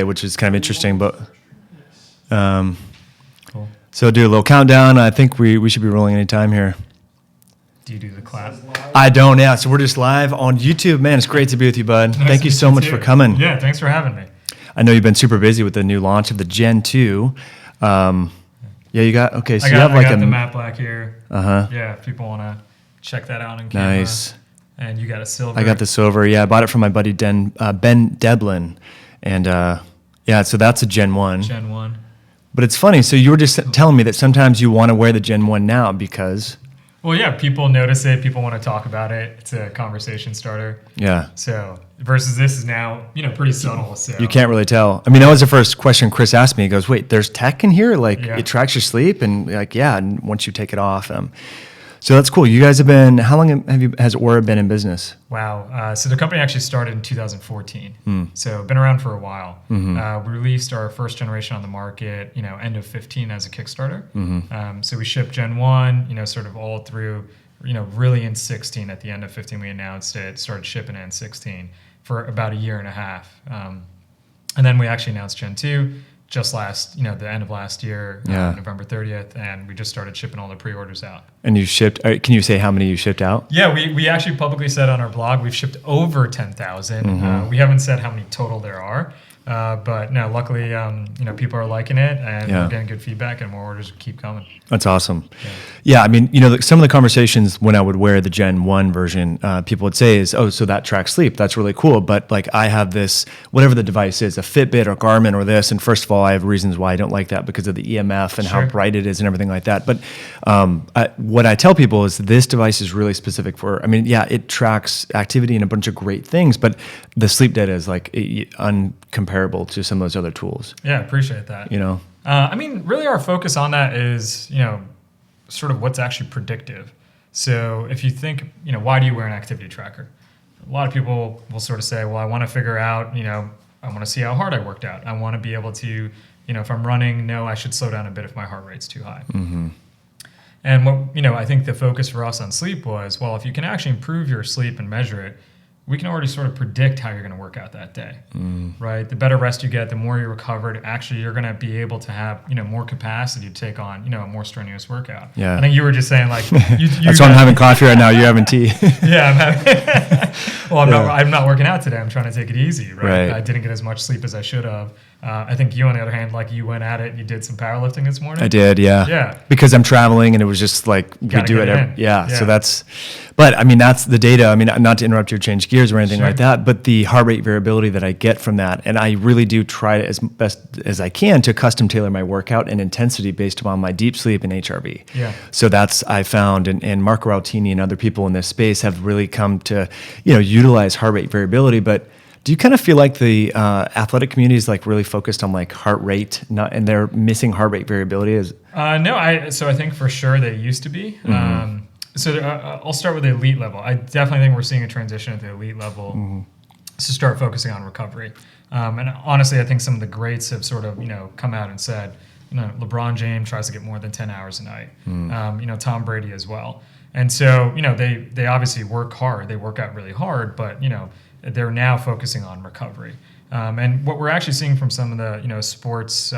which is kind of interesting. But Cool. so do a little countdown. I think we should be rolling any time here. Do you do the clap? I don't. Yeah. So we're just live on YouTube. Man, it's great to be with you, bud. Nice Thank you so much for coming. Yeah, thanks for having me. I know you've been super busy with the new launch of the Gen 2. Yeah, you got, okay, so you have like I got the matte black here. Yeah, if people want to check that out on camera. Nice. And you got a silver. I got the silver. Yeah, I bought it from my buddy Ben Deblin. And yeah, so that's a Gen 1. Gen 1. But it's funny. So you were just telling me that sometimes you want to wear the Gen 1 now because... Well, yeah, people notice it. People want to talk about it. It's a conversation starter. Yeah. So versus this is now, pretty subtle. So you can't really tell. I mean, that was the first question Chris asked me. He goes, "Wait, there's tech in here? Like it tracks your sleep?" And like, yeah. And once you take it off, so that's cool. You guys have been. How long has OURA been in business? Wow. So the company actually started in 2014. So been around for a while. We released our first generation on the market, end of 15 as a Kickstarter. So we shipped Gen 1, sort of all through, really in 16. At the end of 15, we announced it, started shipping in 16 for about a year and a half. And then we actually announced Gen 2 just the end of last year, November 30th, and we just started shipping all the pre-orders out. And you shipped, can you say how many you shipped out? Yeah, we actually publicly said on our blog, we've shipped over 10,000. We haven't said how many total there are, but no, luckily, people are liking it and we're getting good feedback and more orders keep coming. That's awesome. Yeah, I mean, some of the conversations when I would wear the Gen 1 version, people would say is, oh, so that tracks sleep. That's really cool. But like I have this, whatever the device is, a Fitbit or Garmin or this. And first of all, I have reasons why I don't like that because of the EMF and how bright it is and everything like that. But what I tell people is this device is really specific for, it tracks activity and a bunch of great things, but the sleep data is like uncomparable to some of those other tools. Yeah, appreciate that. Really our focus on that is, sort of what's actually predictive. So if you think, why do you wear an activity tracker? A lot of people will sort of say, well, I want to figure out, I want to see how hard I worked out. I want to be able to, if I'm running, I should slow down a bit if my heart rate's too high. And what, I think the focus for us on sleep was, well, if you can actually improve your sleep and measure it, we can already sort of predict how you're going to work out that day, right? The better rest you get, the more you're recovered, actually you're going to be able to have, more capacity to take on, a more strenuous workout. Yeah. I think you were just saying like, that's why I'm having coffee right now. You're having tea. Yeah, I'm not working out today. I'm trying to take it easy, right? I didn't get as much sleep as I should have. I think you, on the other hand, like you went at it and you did some powerlifting this morning. I did, yeah. Yeah. Because I'm traveling and it was just like, we do it. So that's the data. Not to interrupt you or change gears or anything like that, but the heart rate variability that I get from that. And I really do try as best as I can to custom tailor my workout and intensity based upon my deep sleep and HRV. Yeah. So that's, I found, and Marco Altini and other people in this space have really come to, utilize heart rate variability. But do you kind of feel like the athletic community is like really focused on like heart rate, and they're missing heart rate variability? No, so I think for sure they used to be. I'll start with the elite level. I definitely think we're seeing a transition at the elite level to start focusing on recovery. And honestly, I think some of the greats have sort of come out and said, LeBron James tries to get more than 10 hours a night. Tom Brady as well. And so they obviously work hard. They work out really hard, but they're now focusing on recovery. And what we're actually seeing from some of the sports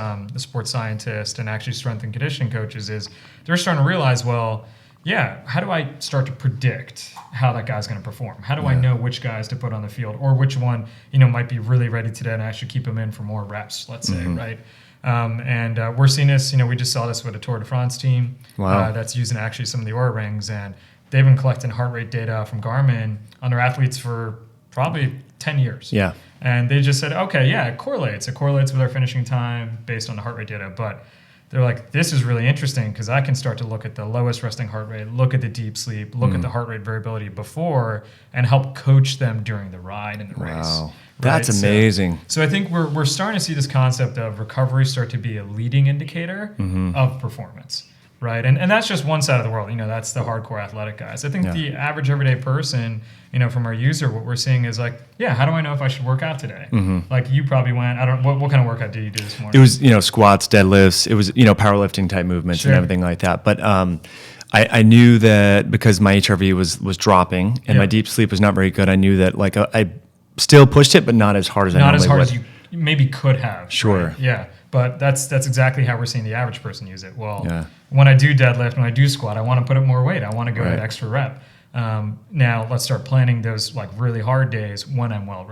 scientists and actually strength and conditioning coaches is they're starting to realize, well, how do I start to predict how that guy's going to perform? How do I know which guys to put on the field or which one might be really ready today and actually keep him in for more reps, let's say, right? And we're seeing this, we just saw this with a Tour de France team that's using actually some of the OURA rings, and they've been collecting heart rate data from Garmin on their athletes for probably 10 years. Yeah. And they just said, okay, it correlates. It correlates with our finishing time based on the heart rate data. But they're like, this is really interesting because I can start to look at the lowest resting heart rate, look at the deep sleep, look at the heart rate variability before, and help coach them during the ride and the race. Wow. That's amazing. So I think we're starting to see this concept of recovery start to be a leading indicator of performance. Right. And that's just one side of the world. That's the hardcore athletic guys. I think the average everyday person, from our user, what we're seeing is like, how do I know if I should work out today? Like you probably went, what kind of workout did you do this morning? It was, squats, deadlifts. It was, powerlifting type movements and everything like that. But I knew that because my HRV was dropping and my deep sleep was not very good, I knew that like I still pushed it, but not as hard as I normally would. maybe could have. Sure. Right? Yeah. But that's exactly how we're seeing the average person use it. Well, Yeah. when I do deadlift, when I do squat, I want to put up more weight. I want to go Right. that extra rep. Now let's start planning those like really hard days when I'm well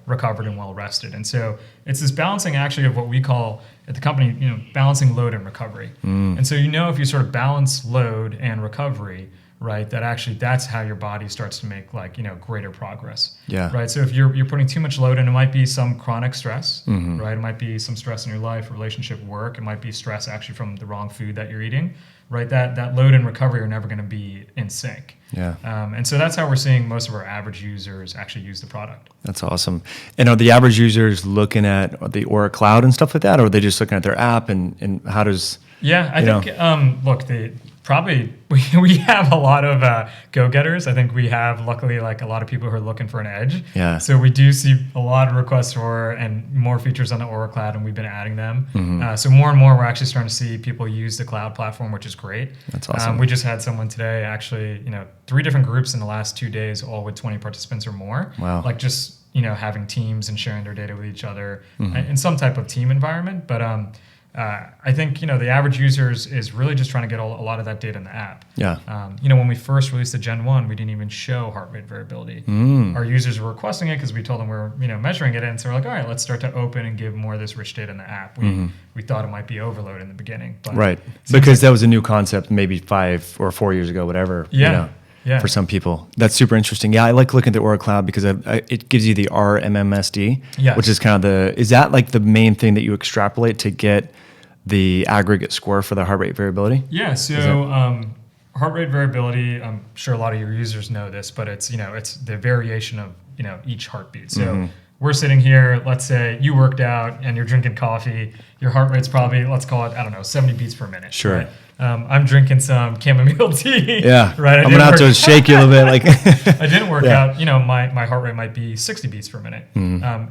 recovered and well rested. And so it's this balancing actually of what we call at the company, balancing load and recovery. And so if you sort of balance load and recovery, right, that actually that's how your body starts to make greater progress. Yeah. Right. So if you're putting too much load, and it might be some chronic stress, right? It might be some stress in your life, relationship, work. It might be stress actually from the wrong food that you're eating. Right, that load and recovery are never going to be in sync. Yeah. And so that's how we're seeing most of our average users actually use the product. That's awesome. And are the average users looking at the OURA Cloud and stuff like that, or are they just looking at their app and how does? Yeah, I think look, we have a lot of go-getters. I think we have luckily like a lot of people who are looking for an edge. Yeah. So we do see a lot of requests for and more features on the OURA Cloud, and we've been adding them. So more and more, we're actually starting to see people use the cloud platform, which is great. That's awesome. We just had someone today, actually, 3 different groups in the last 2 days, all with 20 participants or more. Wow. Like just having teams and sharing their data with each other in some type of team environment, but. I think the average users is really just trying to get a lot of that data in the app. Yeah. When we first released the Gen 1, we didn't even show heart rate variability. Our users were requesting it because we told them we're measuring it, and so we're like, all right, let's start to open and give more of this rich data in the app. We thought it might be overload in the beginning, but right, because that was a new concept maybe 5 or 4 years ago, whatever. Yeah. Yeah. For some people, that's super interesting. Yeah, I like looking at the OURA Cloud because it gives you the RMMSD, Yes. which is kind of is that like the main thing that you extrapolate to get the aggregate score for the heart rate variability? Yeah. So heart rate variability, I'm sure a lot of your users know this, but it's it's the variation of each heartbeat. So we're sitting here, let's say you worked out and you're drinking coffee, your heart rate's probably, let's call it, 70 beats per minute. Sure. Right? I'm drinking some chamomile tea. Yeah. Right. I'm gonna have to shake you a little bit. Like I didn't work out. My heart rate might be 60 beats per minute.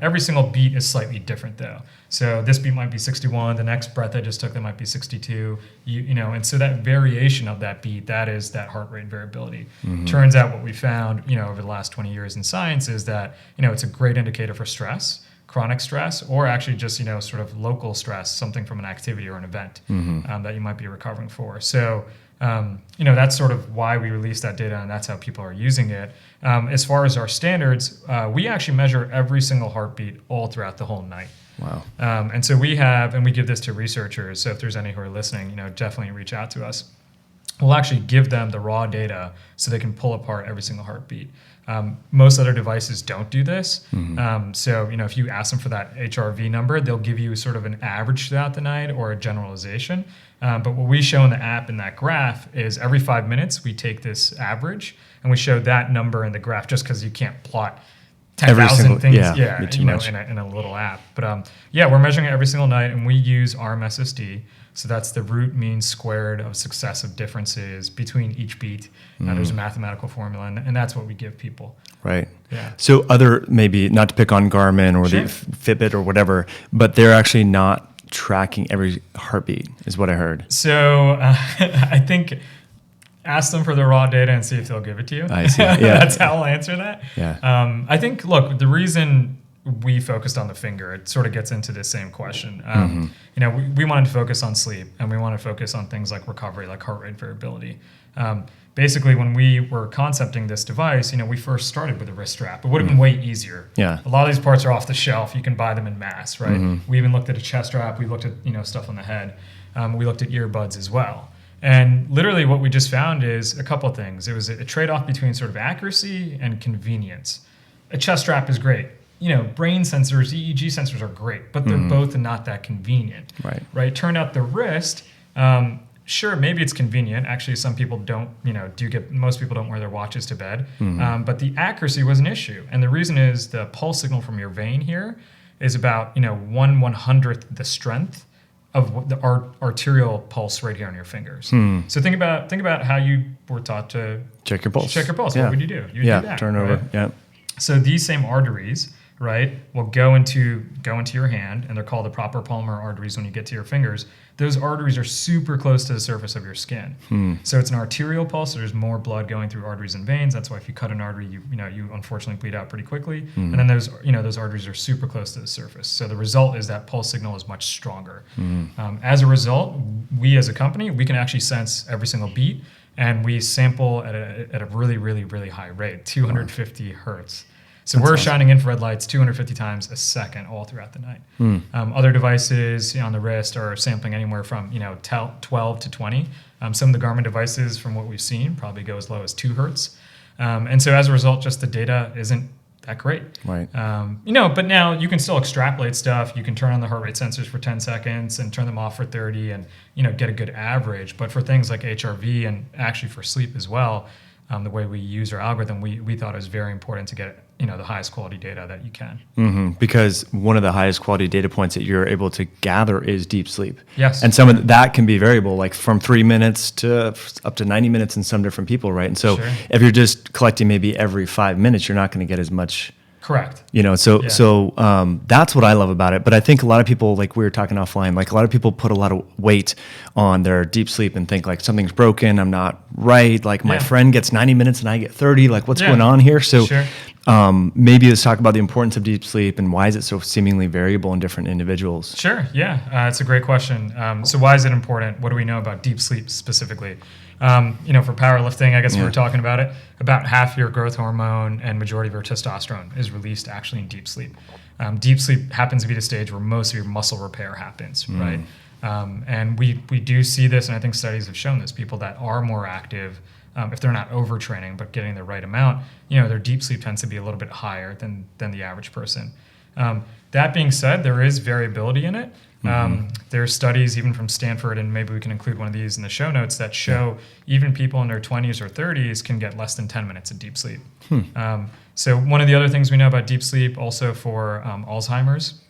Every single beat is slightly different though. So this beat might be 61. The next breath I just took, that might be 62. And so that variation of that beat, that is that heart rate variability. Turns out what we found, over the last 20 years in science is that, it's a great indicator for stress, chronic stress, or actually just sort of local stress, something from an activity or an event that you might be recovering for. So that's sort of why we released that data, and that's how people are using it. As far as our standards, we actually measure every single heartbeat all throughout the whole night. Wow. And so we give this to researchers. So if there's any who are listening, definitely reach out to us. We'll actually give them the raw data so they can pull apart every single heartbeat. Most other devices don't do this. So, if you ask them for that HRV number, they'll give you sort of an average throughout the night or a generalization. But what we show in the app in that graph is every 5 minutes, we take this average and we show that number in the graph just because you can't plot 10,000 things in a little app. But we're measuring it every single night, and we use RMSSD. So that's the root mean squared of successive differences between each beat. There's a mathematical formula, and that's what we give people. Right. Yeah. So maybe not to pick on Garmin or Sure. the Fitbit or whatever, but they're actually not tracking every heartbeat, is what I heard. So I think ask them for the raw data and see if they'll give it to you. I see. Yeah. That's how I'll answer that. Yeah. I think, look, the reason we focused on the finger, it sort of gets into this same question. We wanted to focus on sleep, and we want to focus on things like recovery, like heart rate variability. Basically, when we were concepting this device, we first started with a wrist strap. It would have been way easier. Yeah. A lot of these parts are off the shelf. You can buy them in mass, right? We even looked at a chest strap. We looked at stuff on the head. We looked at earbuds as well. And literally what we just found is a couple of things. It was a trade-off between sort of accuracy and convenience. A chest strap is great. Brain sensors, EEG sensors are great, but they're both not that convenient. Right. Turned out the wrist, sure, maybe it's convenient. Actually, some people don't, most people don't wear their watches to bed. But the accuracy was an issue. And the reason is the pulse signal from your vein here is about, 1/100th the strength of the arterial pulse right here on your fingers. So think about how you were taught to check your pulse. Check your pulse. Yeah. What would you do? You'd do that, turn over. Right? Yeah. So these same arteries, right, will go into your hand, and they're called the proper pulmonary arteries when you get to your fingers. Those arteries are super close to the surface of your skin. So it's an arterial pulse. So there's more blood going through arteries and veins. That's why if you cut an artery, you unfortunately bleed out pretty quickly. And then those arteries are super close to the surface. So the result is that pulse signal is much stronger. As a result, we as a company, we can actually sense every single beat, and we sample at a really, really, really high rate, 250 hertz. So we're shining infrared lights 250 times a second all throughout the night. Other devices on the wrist are sampling anywhere from 12 to 20. Some of the Garmin devices, from what we've seen, probably go as low as 2 hertz. And so as a result, just the data isn't that great. Right. But now you can still extrapolate stuff. You can turn on the heart rate sensors for 10 seconds and turn them off for 30 and get a good average. But for things like HRV and actually for sleep as well, the way we use our algorithm, we thought it was very important to get the highest quality data that you can. Because one of the highest quality data points that you're able to gather is deep sleep. Yes. And some of that can be variable, like from 3 minutes to up to 90 minutes in some different people, right? And so if you're just collecting maybe every 5 minutes, you're not going to get as much. Correct. So that's what I love about it. But I think a lot of people, like we were talking offline, like a lot of people put a lot of weight on their deep sleep and think like something's broken, I'm not right. Like my friend gets 90 minutes and I get 30. Like what's going on here? So maybe let's talk about the importance of deep sleep and why is it so seemingly variable in different individuals? Sure. Yeah. It's a great question. So why is it important? What do we know about deep sleep specifically? For powerlifting, I guess we were talking about it, about half your growth hormone and majority of your testosterone is released actually in deep sleep. Deep sleep happens to be the stage where most of your muscle repair happens, right? And we do see this, and I think studies have shown this. People that are more active, if they're not overtraining but getting the right amount, their deep sleep tends to be a little bit higher than the average person. That being said, there is variability in it. There's studies even from Stanford, and maybe we can include one of these in the show notes, that show even people in their 20s or 30s can get less than 10 minutes of deep sleep. So one of the other things we know about deep sleep also for Alzheimer's,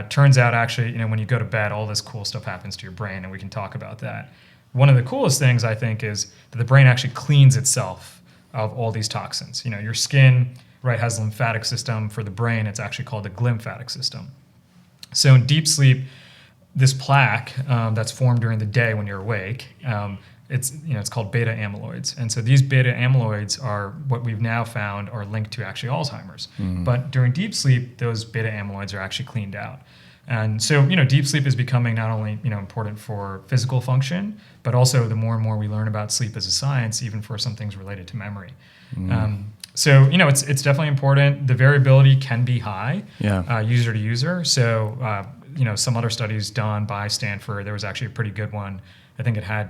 turns out actually, when you go to bed, all this cool stuff happens to your brain, and we can talk about that. One of the coolest things, I think, is that the brain actually cleans itself of all these toxins. Your skin, right, has a lymphatic system. For the brain, it's actually called the glymphatic system. So in deep sleep, this plaque that's formed during the day when you're awake, it's called beta amyloids. And so these beta amyloids are what we've now found are linked to actually Alzheimer's. But during deep sleep, those beta amyloids are actually cleaned out. And so, deep sleep is becoming not only, important for physical function, but also the more and more we learn about sleep as a science, even for some things related to memory. So, it's definitely important. The variability can be high, user to user. So, some other studies done by Stanford, there was actually a pretty good one. I think it had,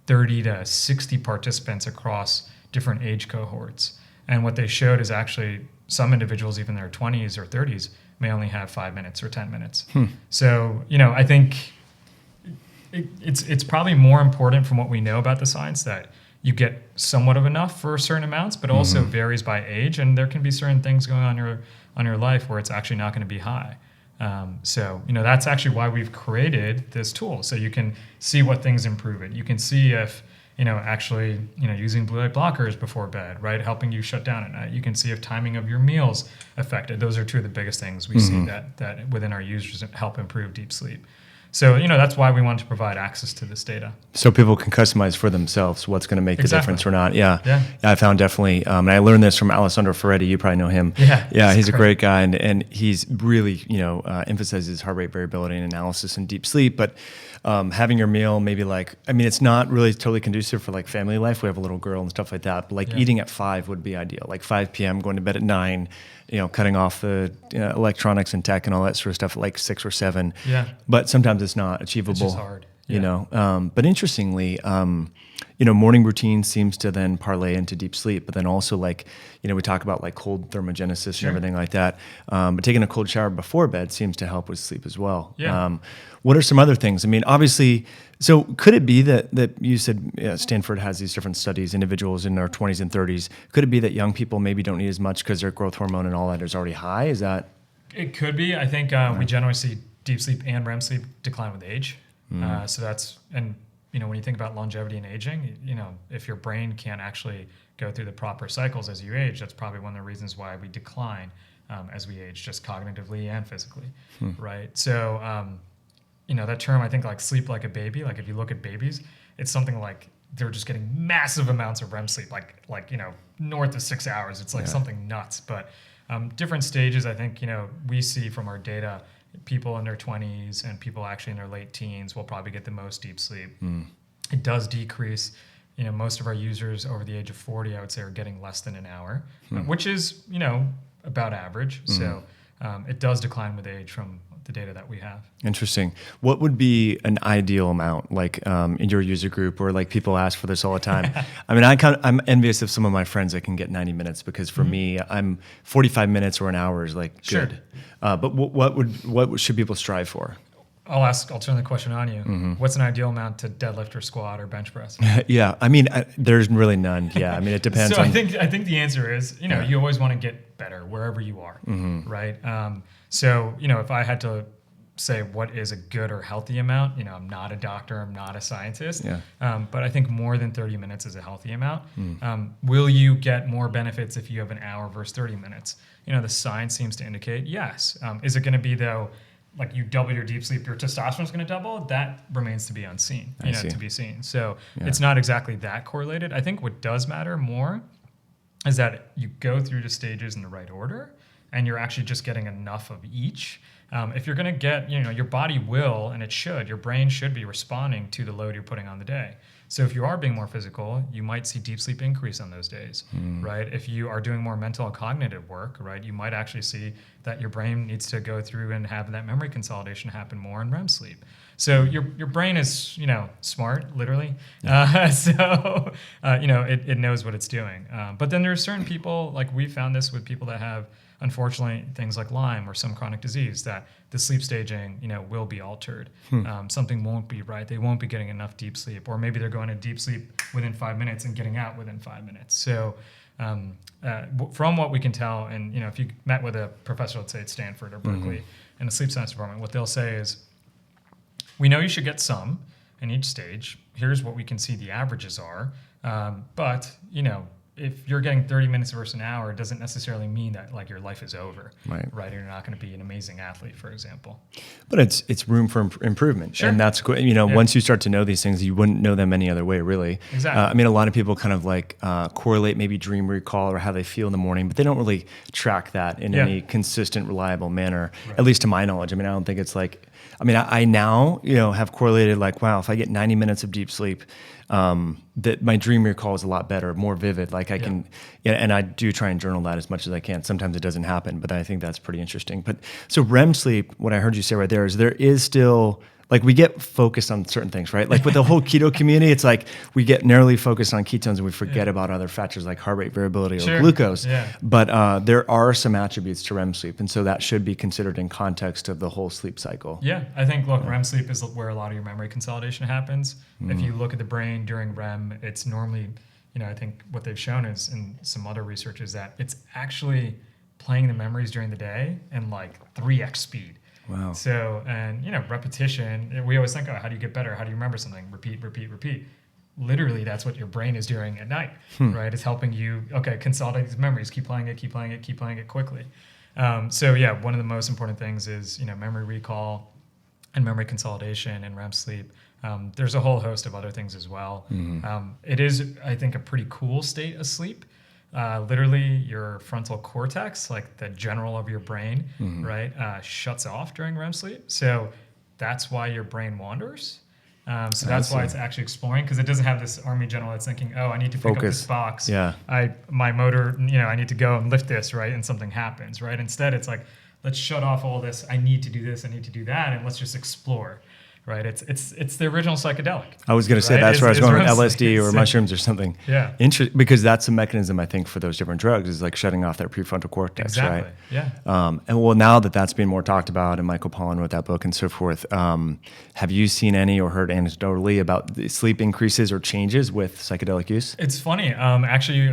30 to 60 participants across different age cohorts. And what they showed is actually some individuals, even in their 20s or 30s, may only have 5 minutes or 10 minutes. So, I think it's probably more important from what we know about the science that you get somewhat of enough for certain amounts, but also varies by age. And there can be certain things going on your life where it's actually not going to be high. So, that's actually why we've created this tool. So you can see what things improve it. You can see if, actually, using blue light blockers before bed, right, helping you shut down at night. You can see if timing of your meals affected. Those are two of the biggest things we see that within our users help improve deep sleep. So, that's why we want to provide access to this data. So people can customize for themselves what's going to make the difference or not. Yeah. I found definitely, and I learned this from Alessandro Ferretti. You probably know him. Yeah, he's a great guy, and he's really, emphasizes heart rate variability and analysis and deep sleep. But having your meal maybe it's not really totally conducive for like family life. We have a little girl and stuff like that. But eating at 5 would be ideal. Like 5 p.m., going to bed at 9. Cutting off the electronics and tech and all that sort of stuff at like 6 or 7. But sometimes it's not achievable. It's just hard. But interestingly, morning routine seems to then parlay into deep sleep. But then also we talk about like cold thermogenesis and everything like that. But taking a cold shower before bed seems to help with sleep as well. What are some other things? I mean, obviously, so could it be that you said Stanford has these different studies, individuals in their 20s and 30s. Could it be that young people maybe don't need as much because their growth hormone and all that is already high? Is that? It could be. I think we generally see deep sleep and REM sleep decline with age. So that's, and when you think about longevity and aging, if your brain can't actually go through the proper cycles as you age, that's probably one of the reasons why we decline as we age, just cognitively and physically, right? So, that term, I think, like sleep like a baby, like if you look at babies, it's something like they're just getting massive amounts of REM sleep, like north of 6 hours. It's like something nuts. But different stages, I think, we see from our data, people in their 20s and people actually in their late teens will probably get the most deep sleep. It does decrease. Most of our users over the age of 40, I would say, are getting less than an hour, which is, about average. So it does decline with age from the data that we have. Interesting. What would be an ideal amount, like in your user group, or like people ask for this all the time? I mean, I'm envious of some of my friends that can get 90 minutes because for me, I'm 45 minutes or an hour is like good. But what should people strive for? I'll turn the question on you. What's an ideal amount to deadlift or squat or bench press? Yeah, I mean, there's really none. Yeah, I mean, it depends. So I think the answer is, you always want to get better wherever you are, right? So if I had to say what is a good or healthy amount, I'm not a doctor, I'm not a scientist, but I think more than 30 minutes is a healthy amount. Will you get more benefits if you have an hour versus 30 minutes? The science seems to indicate yes. Is it going to be though? Like you double your deep sleep, your testosterone is going to double. That remains to be unseen, to be seen. So it's not exactly that correlated. I think what does matter more is that you go through the stages in the right order, and you're actually just getting enough of each. If you're going to get, your body will, and it should, your brain should be responding to the load you're putting on the day. So if you are being more physical, you might see deep sleep increase on those days, right? If you are doing more mental and cognitive work, right, you might actually see that your brain needs to go through and have that memory consolidation happen more in REM sleep. So your brain is, smart, literally. It knows what it's doing. But then there's certain people, like we found this with people that have, unfortunately, things like Lyme or some chronic disease, that the sleep staging, will be altered. Something won't be right. They won't be getting enough deep sleep, or maybe they're going to deep sleep within 5 minutes and getting out within 5 minutes. So from what we can tell, and if you met with a professor, let's say at Stanford or Berkeley in the sleep science department, what they'll say is, we know you should get some in each stage. Here's what we can see the averages are. But if you're getting 30 minutes versus an hour, it doesn't necessarily mean that like your life is over, right? Or you're not going to be an amazing athlete, for example. But it's room for improvement, sure. And that's once you start to know these things, you wouldn't know them any other way, really. Exactly. I mean, a lot of people kind of like correlate maybe dream recall or how they feel in the morning, but they don't really track that in any consistent, reliable manner. Right. At least to my knowledge. I mean, I don't think it's like. I mean, I now have correlated like, wow, if I get 90 minutes of deep sleep, that my dream recall is a lot better, more vivid. Like I can, and I do try and journal that as much as I can. Sometimes it doesn't happen, but I think that's pretty interesting. But so REM sleep, what I heard you say right there is there is still, like we get focused on certain things, right? Like with the whole keto community, it's like we get narrowly focused on ketones and we forget about other factors like heart rate variability or glucose. Yeah. But there are some attributes to REM sleep. And so that should be considered in context of the whole sleep cycle. Yeah, I think, REM sleep is where a lot of your memory consolidation happens. If you look at the brain during REM, it's normally, I think what they've shown is in some other research is that it's actually playing the memories during the day in like 3x speed. Wow. So, and repetition, we always think, how do you get better? How do you remember something? Repeat, repeat, repeat. Literally, that's what your brain is doing at night, right? It's helping you, consolidate these memories, keep playing it quickly. One of the most important things is, memory recall and memory consolidation and REM sleep. There's a whole host of other things as well. It is, I think, a pretty cool state of sleep. Literally your frontal cortex, like the general of your brain, right, shuts off during REM sleep. So that's why your brain wanders. So that's why it's actually exploring, because it doesn't have this army general that's thinking, I need to pick up this box. Yeah. My motor, I need to go and lift this, right? And something happens, right? Instead, it's like, let's shut off all this. I need to do this. I need to do that. And let's just explore. Right, it's the original psychedelic. I was going to say that's where I was going with LSD or mushrooms or something. Yeah, because that's a mechanism I think for those different drugs is like shutting off that prefrontal cortex, right? Yeah. And well, now that that's being more talked about, and Michael Pollan wrote that book and so forth, have you seen any or heard anecdotally about the sleep increases or changes with psychedelic use? It's funny, actually.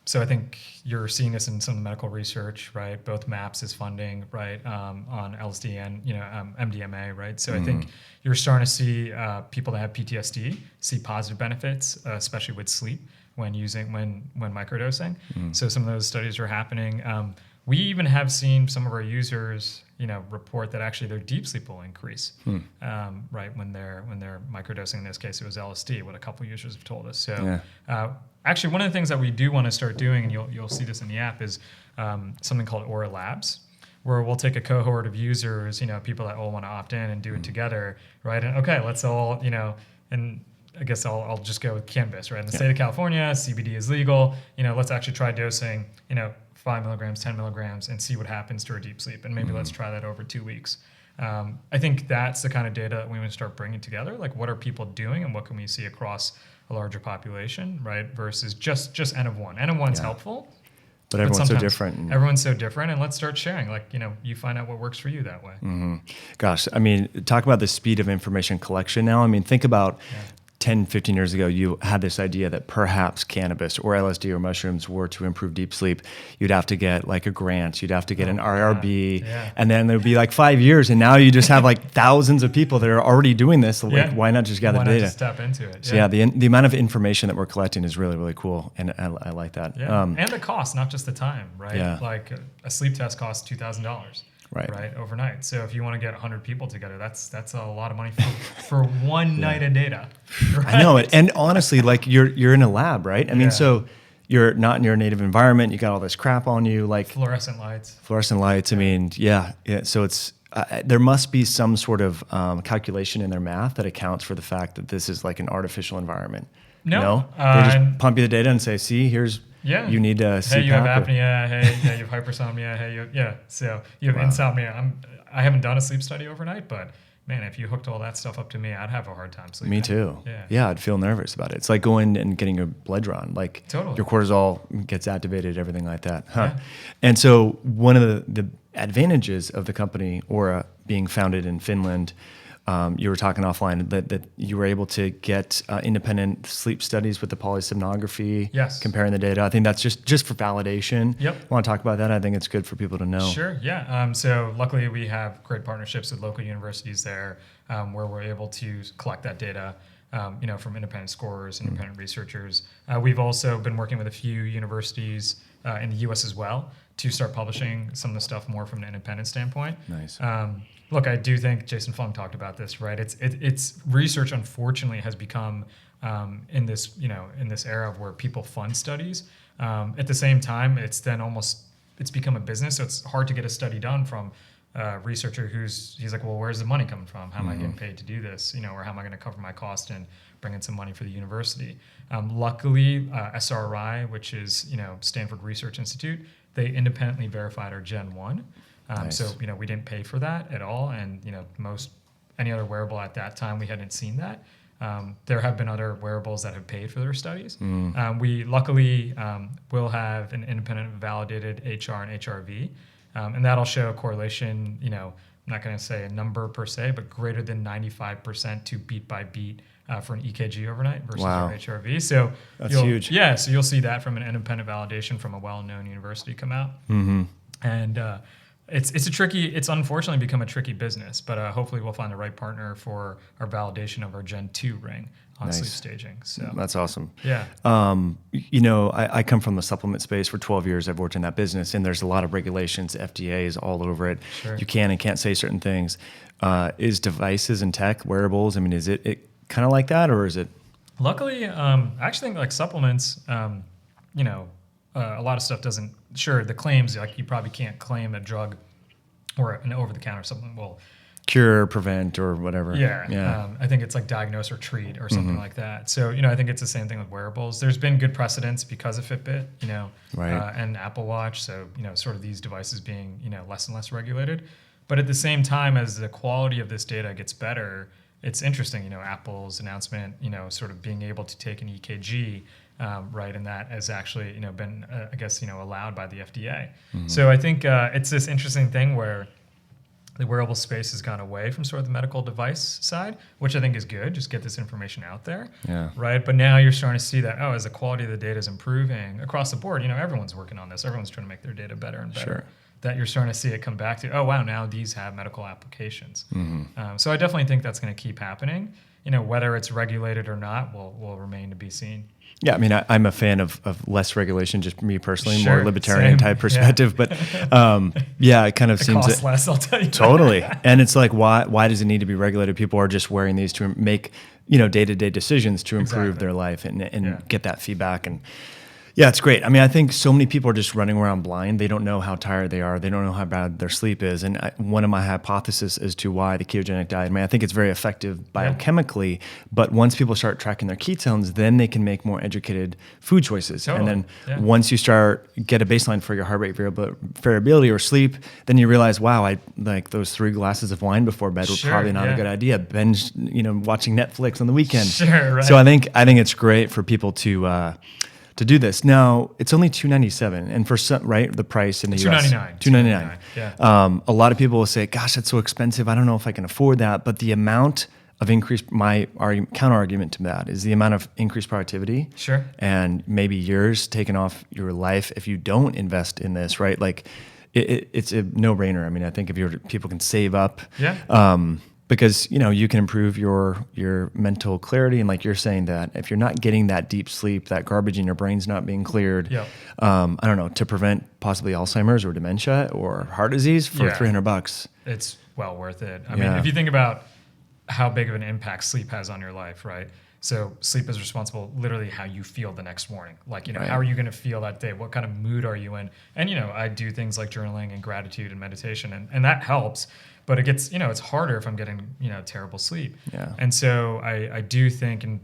So I think you're seeing this in some medical research, right? Both MAPS is funding, right, on LSD and MDMA, right? So I think you're starting to see people that have PTSD see positive benefits, especially with sleep when microdosing. So some of those studies are happening. we even have seen some of our users, report that actually their deep sleep will increase, right, when they're microdosing. In this case, it was LSD, what a couple users have told us. So actually, one of the things that we do want to start doing, and you'll see this in the app, is something called OURA Labs, where we'll take a cohort of users, people that all want to opt in and do it together, right? And okay, let's all, and I guess I'll just go with cannabis, right? In the state of California, CBD is legal. Let's actually try dosing, 5 milligrams, 10 milligrams, and see what happens to our deep sleep. And maybe let's try that over 2 weeks. I think that's the kind of data that we want to start bringing together. Like, what are people doing, and what can we see across a larger population, right? Versus just N of one. N of one's helpful. But everyone's so different. Everyone's so different, and let's start sharing. Like, you find out what works for you that way. Gosh, I mean, talk about the speed of information collection now. I mean, think about 10, 15 years ago, you had this idea that perhaps cannabis or LSD or mushrooms were to improve deep sleep. You'd have to get like a grant, you'd have to get an IRB, and then there'd be like 5 years. And now you just have like thousands of people that are already doing this. So like, why not just gather data? Why not just tap into it? So the amount of information that we're collecting is really, really cool. And I like that. Yeah. And the cost, not just the time, right? Yeah. Like a sleep test costs $2,000. Right, overnight. So if you want to get 100 people together, that's a lot of money for one night of data. Right? I know it, and honestly, like you're in a lab, right? I mean, so you're not in your native environment. You got all this crap on you, like fluorescent lights. I mean, yeah. So it's there must be some sort of calculation in their math that accounts for the fact that this is like an artificial environment. No, they just pump you the data and say, "See, here's." Yeah. You need CPAP. Hey, you have apnea. Hey, you have hypersomnia. Hey, so you have insomnia. I haven't done a sleep study overnight, but man, if you hooked all that stuff up to me, I'd have a hard time sleeping. Me too. Yeah, I'd feel nervous about it. It's like going and getting your blood drawn. Like your cortisol gets activated, everything like that. Yeah. And so one of the advantages of the company OURA being founded in Finland, you were talking offline that you were able to get independent sleep studies with the polysomnography, comparing the data. I think that's just for validation. I want to talk about that. I think it's good for people to know. Sure, yeah. So luckily we have great partnerships with local universities there where we're able to collect that data from independent scorers, independent researchers. We've also been working with a few universities in the U.S. as well to start publishing some of the stuff more from an independent standpoint. Nice. Look, I do think Jason Flung talked about this, right? It's research, unfortunately, has become in this era of where people fund studies. At the same time, it's become a business, so it's hard to get a study done from a researcher he's like, well, where's the money coming from? How am I getting paid to do this? Or how am I going to cover my cost and bring in some money for the university? Luckily, SRI, which is Stanford Research Institute, they independently verified our Gen 1. Nice. So, we didn't pay for that at all. And, any other wearable at that time, we hadn't seen that. There have been other wearables that have paid for their studies. We luckily will have an independent validated HR and HRV. And that'll show a correlation, I'm not going to say a number per se, but greater than 95% to beat by beat for an EKG overnight versus our HRV. So that's huge. Yeah, so you'll see that from an independent validation from a well-known university come out. And it's unfortunately become a tricky business, but hopefully we'll find the right partner for our validation of our Gen 2 ring on sleep staging. So that's awesome. Yeah. I come from the supplement space for 12 years. I've worked in that business, and there's a lot of regulations. FDA is all over it. Sure. You can and can't say certain things. Is devices and tech, wearables, I mean, is it kind of like that, or is it? Luckily, I actually think like supplements, a lot of stuff doesn't. Sure, the claims, like you probably can't claim a drug or an over-the-counter supplement will cure, prevent, or whatever. Yeah. I think it's like diagnose or treat or something like that. So, I think it's the same thing with wearables. There's been good precedents because of Fitbit, and Apple Watch. So, sort of these devices being, less and less regulated. But at the same time, as the quality of this data gets better, it's interesting, Apple's announcement, sort of being able to take an EKG, right, and that has actually, been, I guess, allowed by the FDA. So I think it's this interesting thing where the wearable space has gone away from sort of the medical device side, which I think is good. Just get this information out there, right? But now you're starting to see that, as the quality of the data is improving across the board, everyone's working on this. Everyone's trying to make their data better and better. Sure. That you're starting to see it come back to, now these have medical applications. So I definitely think that's going to keep happening. whether it's regulated or not will remain to be seen. Yeah, I mean, I'm a fan of less regulation, just me personally, Sure, more libertarian same. type perspective. But it kind of seems Costs less, I'll tell you. totally. And it's like, why does it need to be regulated? People are just wearing these to make day-to-day decisions to improve their life and get that feedback. And yeah, it's great. I mean, I think so many people are just running around blind. They don't know how tired they are. They don't know how bad their sleep is. And one of my hypotheses as to why the ketogenic diet, I mean, I think it's very effective biochemically, but once people start tracking their ketones, then they can make more educated food choices. Totally. And then once you get a baseline for your heart rate variability or sleep, then you realize, wow, I like those 3 glasses of wine before bed were probably not a good idea. Binge, watching Netflix on the weekend. Sure, right. So I think it's great for people to do this. Now, it's only $297, and for some, right, the price in the US, $299. Yeah. A lot of people will say, "Gosh, that's so expensive. I don't know if I can afford that." But the amount of counter argument to that is the amount of increased productivity, Sure, and maybe years taken off your life if you don't invest in this, right? Like, it's a no-brainer. I mean, I think if people can save up, because you can improve your mental clarity, and like you're saying, that if you're not getting that deep sleep, that garbage in your brain's not being cleared, I don't know, to prevent possibly Alzheimer's or dementia or heart disease for $300, it's well worth it. I mean, if you think about how big of an impact sleep has on your life, right? So sleep is responsible literally how you feel the next morning. Like, how are you going to feel that day? What kind of mood are you in? And, I do things like journaling and gratitude and meditation, and that helps. But it gets, it's harder if I'm getting, terrible sleep. Yeah. And so I do think, and,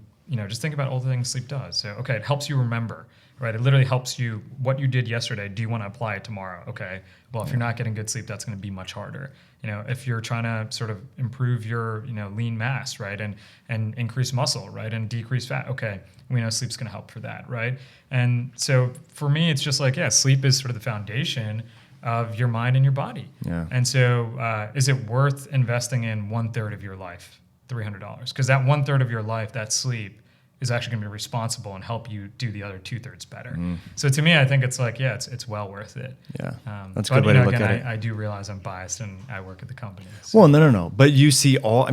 just think about all the things sleep does. So, okay, it helps you remember, right? It literally helps you, what you did yesterday, do you want to apply it tomorrow? Okay, well, if you're not getting good sleep, that's going to be much harder. If you're trying to sort of improve your, lean mass, right? And increase muscle, right? And decrease fat. Okay, we know sleep's going to help for that, right? And so for me, it's just like, sleep is sort of the foundation of your mind and your body. Yeah. And so is it worth investing in 1/3 of your life, $300? Because that 1/3 of your life, that sleep, is actually going to be responsible and help you do the other 2/3 better. So to me, I think it's like, it's well worth it. Yeah, that's a good way to look at it. I do realize I'm biased and I work at the company. So. Well, no. But you see all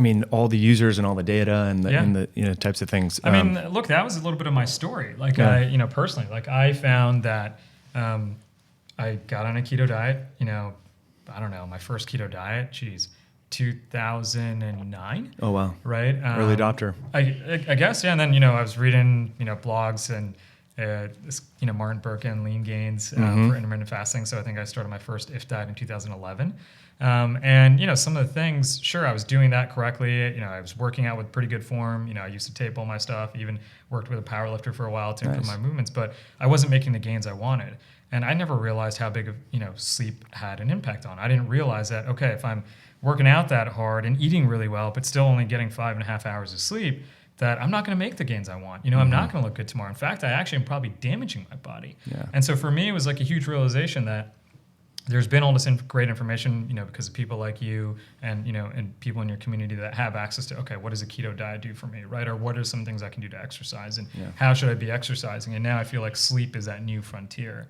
the users and all the data and the types of things. I mean, look, that was a little bit of my story. Like personally, like I found that I got on a keto diet, I don't know, my first keto diet, 2009. Oh, wow. Right? Early adopter. I guess, yeah. And then, I was reading, blogs and, this, Martin Birkin, Lean Gains for intermittent fasting. So I think I started my first IF diet in 2011. And, some of the things, sure, I was doing that correctly. I was working out with pretty good form. I used to tape all my stuff, even worked with a power lifter for a while to improve my movements, but I wasn't making the gains I wanted. And I never realized how big of, sleep had an impact on. I didn't realize that, okay, if I'm working out that hard and eating really well, but still only getting 5.5 hours of sleep, that I'm not going to make the gains I want. I'm not going to look good tomorrow. In fact, I actually am probably damaging my body. Yeah. And so for me, it was like a huge realization that there's been all this great information, because of people like you and, and people in your community that have access to, okay, what does a keto diet do for me, right? Or what are some things I can do to exercise, and how should I be exercising? And now I feel like sleep is that new frontier.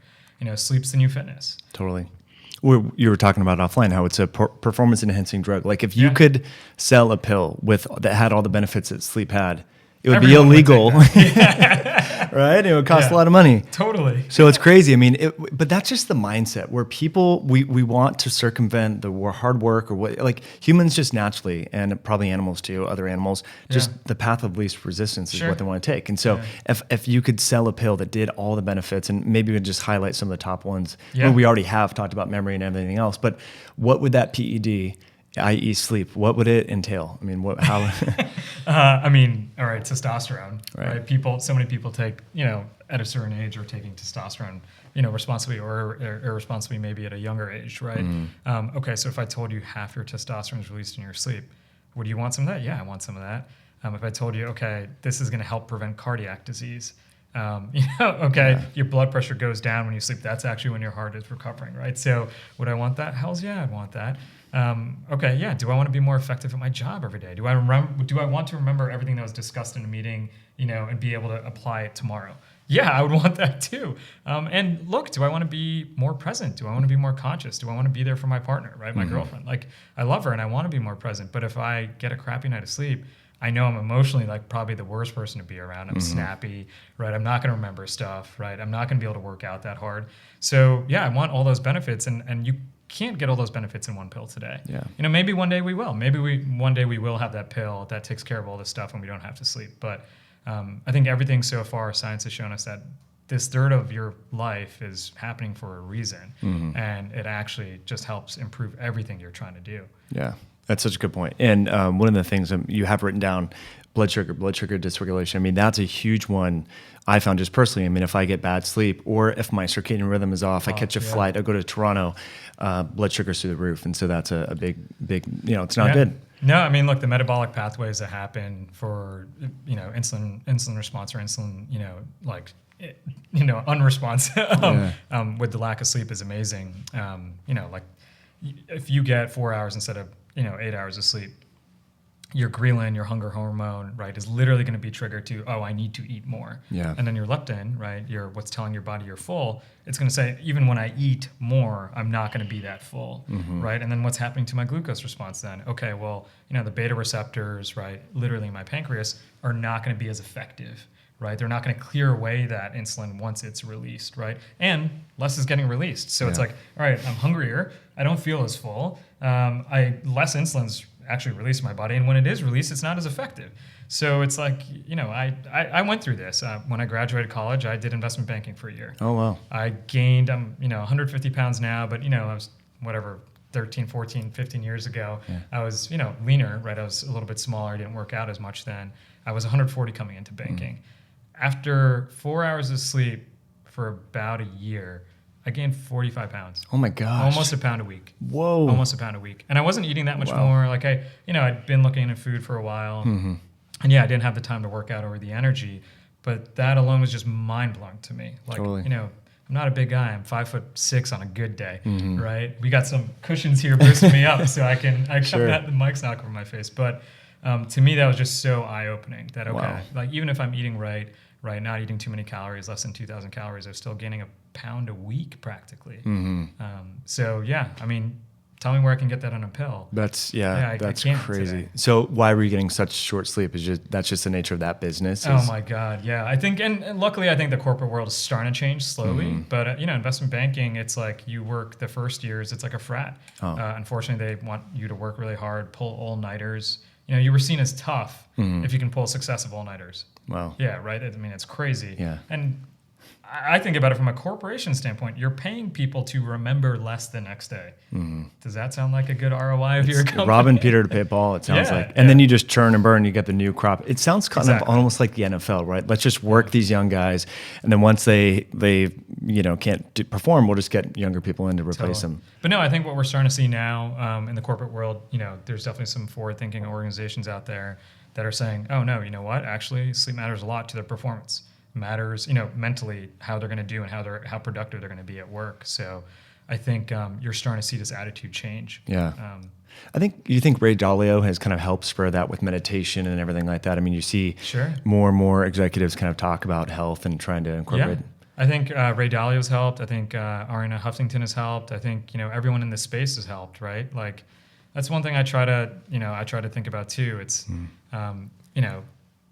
Sleep's the new fitness. Totally. You were talking about offline how it's a performance enhancing drug. Like if you could sell a pill that had all the benefits that sleep had, it would be illegal, right? It would cost a lot of money. Totally. So it's crazy. I mean, but that's just the mindset where people, we want to circumvent the hard work or what, like humans just naturally, and probably animals too, other animals, just the path of least resistance is what they want to take. And so if you could sell a pill that did all the benefits, and maybe we could just highlight some of the top ones, where we already have talked about memory and everything else, but what would that PED, i.e. sleep, what would it entail? I mean, how? I mean, all right, testosterone, right? So many people take, at a certain age are taking testosterone, responsibly or irresponsibly, maybe at a younger age, right? Okay, so if I told you half your testosterone is released in your sleep, would you want some of that? Yeah, I want some of that. If I told you, okay, this is going to help prevent cardiac disease, your blood pressure goes down when you sleep. That's actually when your heart is recovering, right? So would I want that? Hells yeah, I'd want that. Do I want to be more effective at my job every day? Do I want to remember everything that was discussed in a meeting, and be able to apply it tomorrow? Yeah, I would want that too. And look, do I want to be more present? Do I want to be more conscious? Do I want to be there for my partner, right? My girlfriend. Like, I love her and I want to be more present. But if I get a crappy night of sleep, I know I'm emotionally like probably the worst person to be around. I'm snappy, right? I'm not going to remember stuff, right? I'm not going to be able to work out that hard. So yeah, I want all those benefits, and you can't get all those benefits in one pill today. Yeah. Maybe one day we will. One day we will have that pill that takes care of all this stuff and we don't have to sleep. But I think everything so far, science has shown us that this third of your life is happening for a reason, and it actually just helps improve everything you're trying to do. Yeah, that's such a good point. And one of the things you have written down, blood sugar dysregulation. I mean, that's a huge one I found just personally. I mean, if I get bad sleep or if my circadian rhythm is off, I catch a flight, I go to Toronto, blood sugar's through the roof. And so that's a big, it's not good. No, I mean, look, the metabolic pathways that happen for, insulin response or insulin, unresponsive with the lack of sleep is amazing. If you get 4 hours instead of, 8 hours of sleep, your ghrelin, your hunger hormone, right, is literally going to be triggered to, I need to eat more. Yeah. And then your leptin, right, what's telling your body you're full, it's going to say, even when I eat more, I'm not going to be that full, right? And then what's happening to my glucose response then? Okay, well, the beta receptors, right, literally in my pancreas, are not going to be as effective, right? They're not going to clear away that insulin once it's released, right? And less is getting released. So it's like, all right, I'm hungrier. I don't feel as full. Less insulin's actually released in my body, and when it is released, it's not as effective. So it's like, I went through this. When I graduated college, I did investment banking for a year. Oh, wow. I gained, 150 pounds now, but, I was 13, 14, 15 years ago. Yeah. I was, leaner, right? I was a little bit smaller. I didn't work out as much then. I was 140 coming into banking. After 4 hours of sleep for about a year, I gained 45 pounds. Oh my gosh. Almost a pound a week. Whoa. Almost a pound a week. And I wasn't eating that much more. Like I'd been looking at food for a while. And I didn't have the time to work out or the energy. But that alone was just mind blowing to me. Like, totally. I'm not a big guy. I'm 5'6" on a good day, right? We got some cushions here boosting me up so I can the mic's not over my face. But to me, that was just so eye opening that, like even if I'm eating right, not eating too many calories, less than 2,000 calories, I'm still gaining a pound a week practically. Tell me where I can get that on a pill. That's crazy. Today. So why were you getting such short sleep? That's just the nature of that business? Oh my God, yeah. I think, and luckily I think the corporate world is starting to change slowly, but investment banking, it's like you work the first years, it's like a frat. Unfortunately, they want you to work really hard, pull all-nighters. You were seen as tough if you can pull successive all-nighters. Wow. Yeah, right? I mean, it's crazy. Yeah. And I think about it from a corporation standpoint. You're paying people to remember less the next day. Does that sound like a good ROI of your company? Robbing Peter to pay Paul, it sounds like. And then you just churn and burn, you get the new crop. It sounds kind of almost like the NFL, right? Let's just work these young guys, and then once they can't perform, we'll just get younger people in to replace them. But no, I think what we're starting to see now in the corporate world, there's definitely some forward-thinking organizations out there that are saying, oh no, you know what? Actually, sleep matters a lot to their performance. Matters, mentally how they're going to do and how productive they're going to be at work. So I think you're starting to see this attitude change. Yeah. You think Ray Dalio has kind of helped spur that with meditation and everything like that? I mean, you see more and more executives kind of talk about health and trying to incorporate. Yeah. I think Ray Dalio's helped. I think Arianna Huffington has helped. I think, everyone in this space has helped, right? Like that's one thing I try to think about too. It's,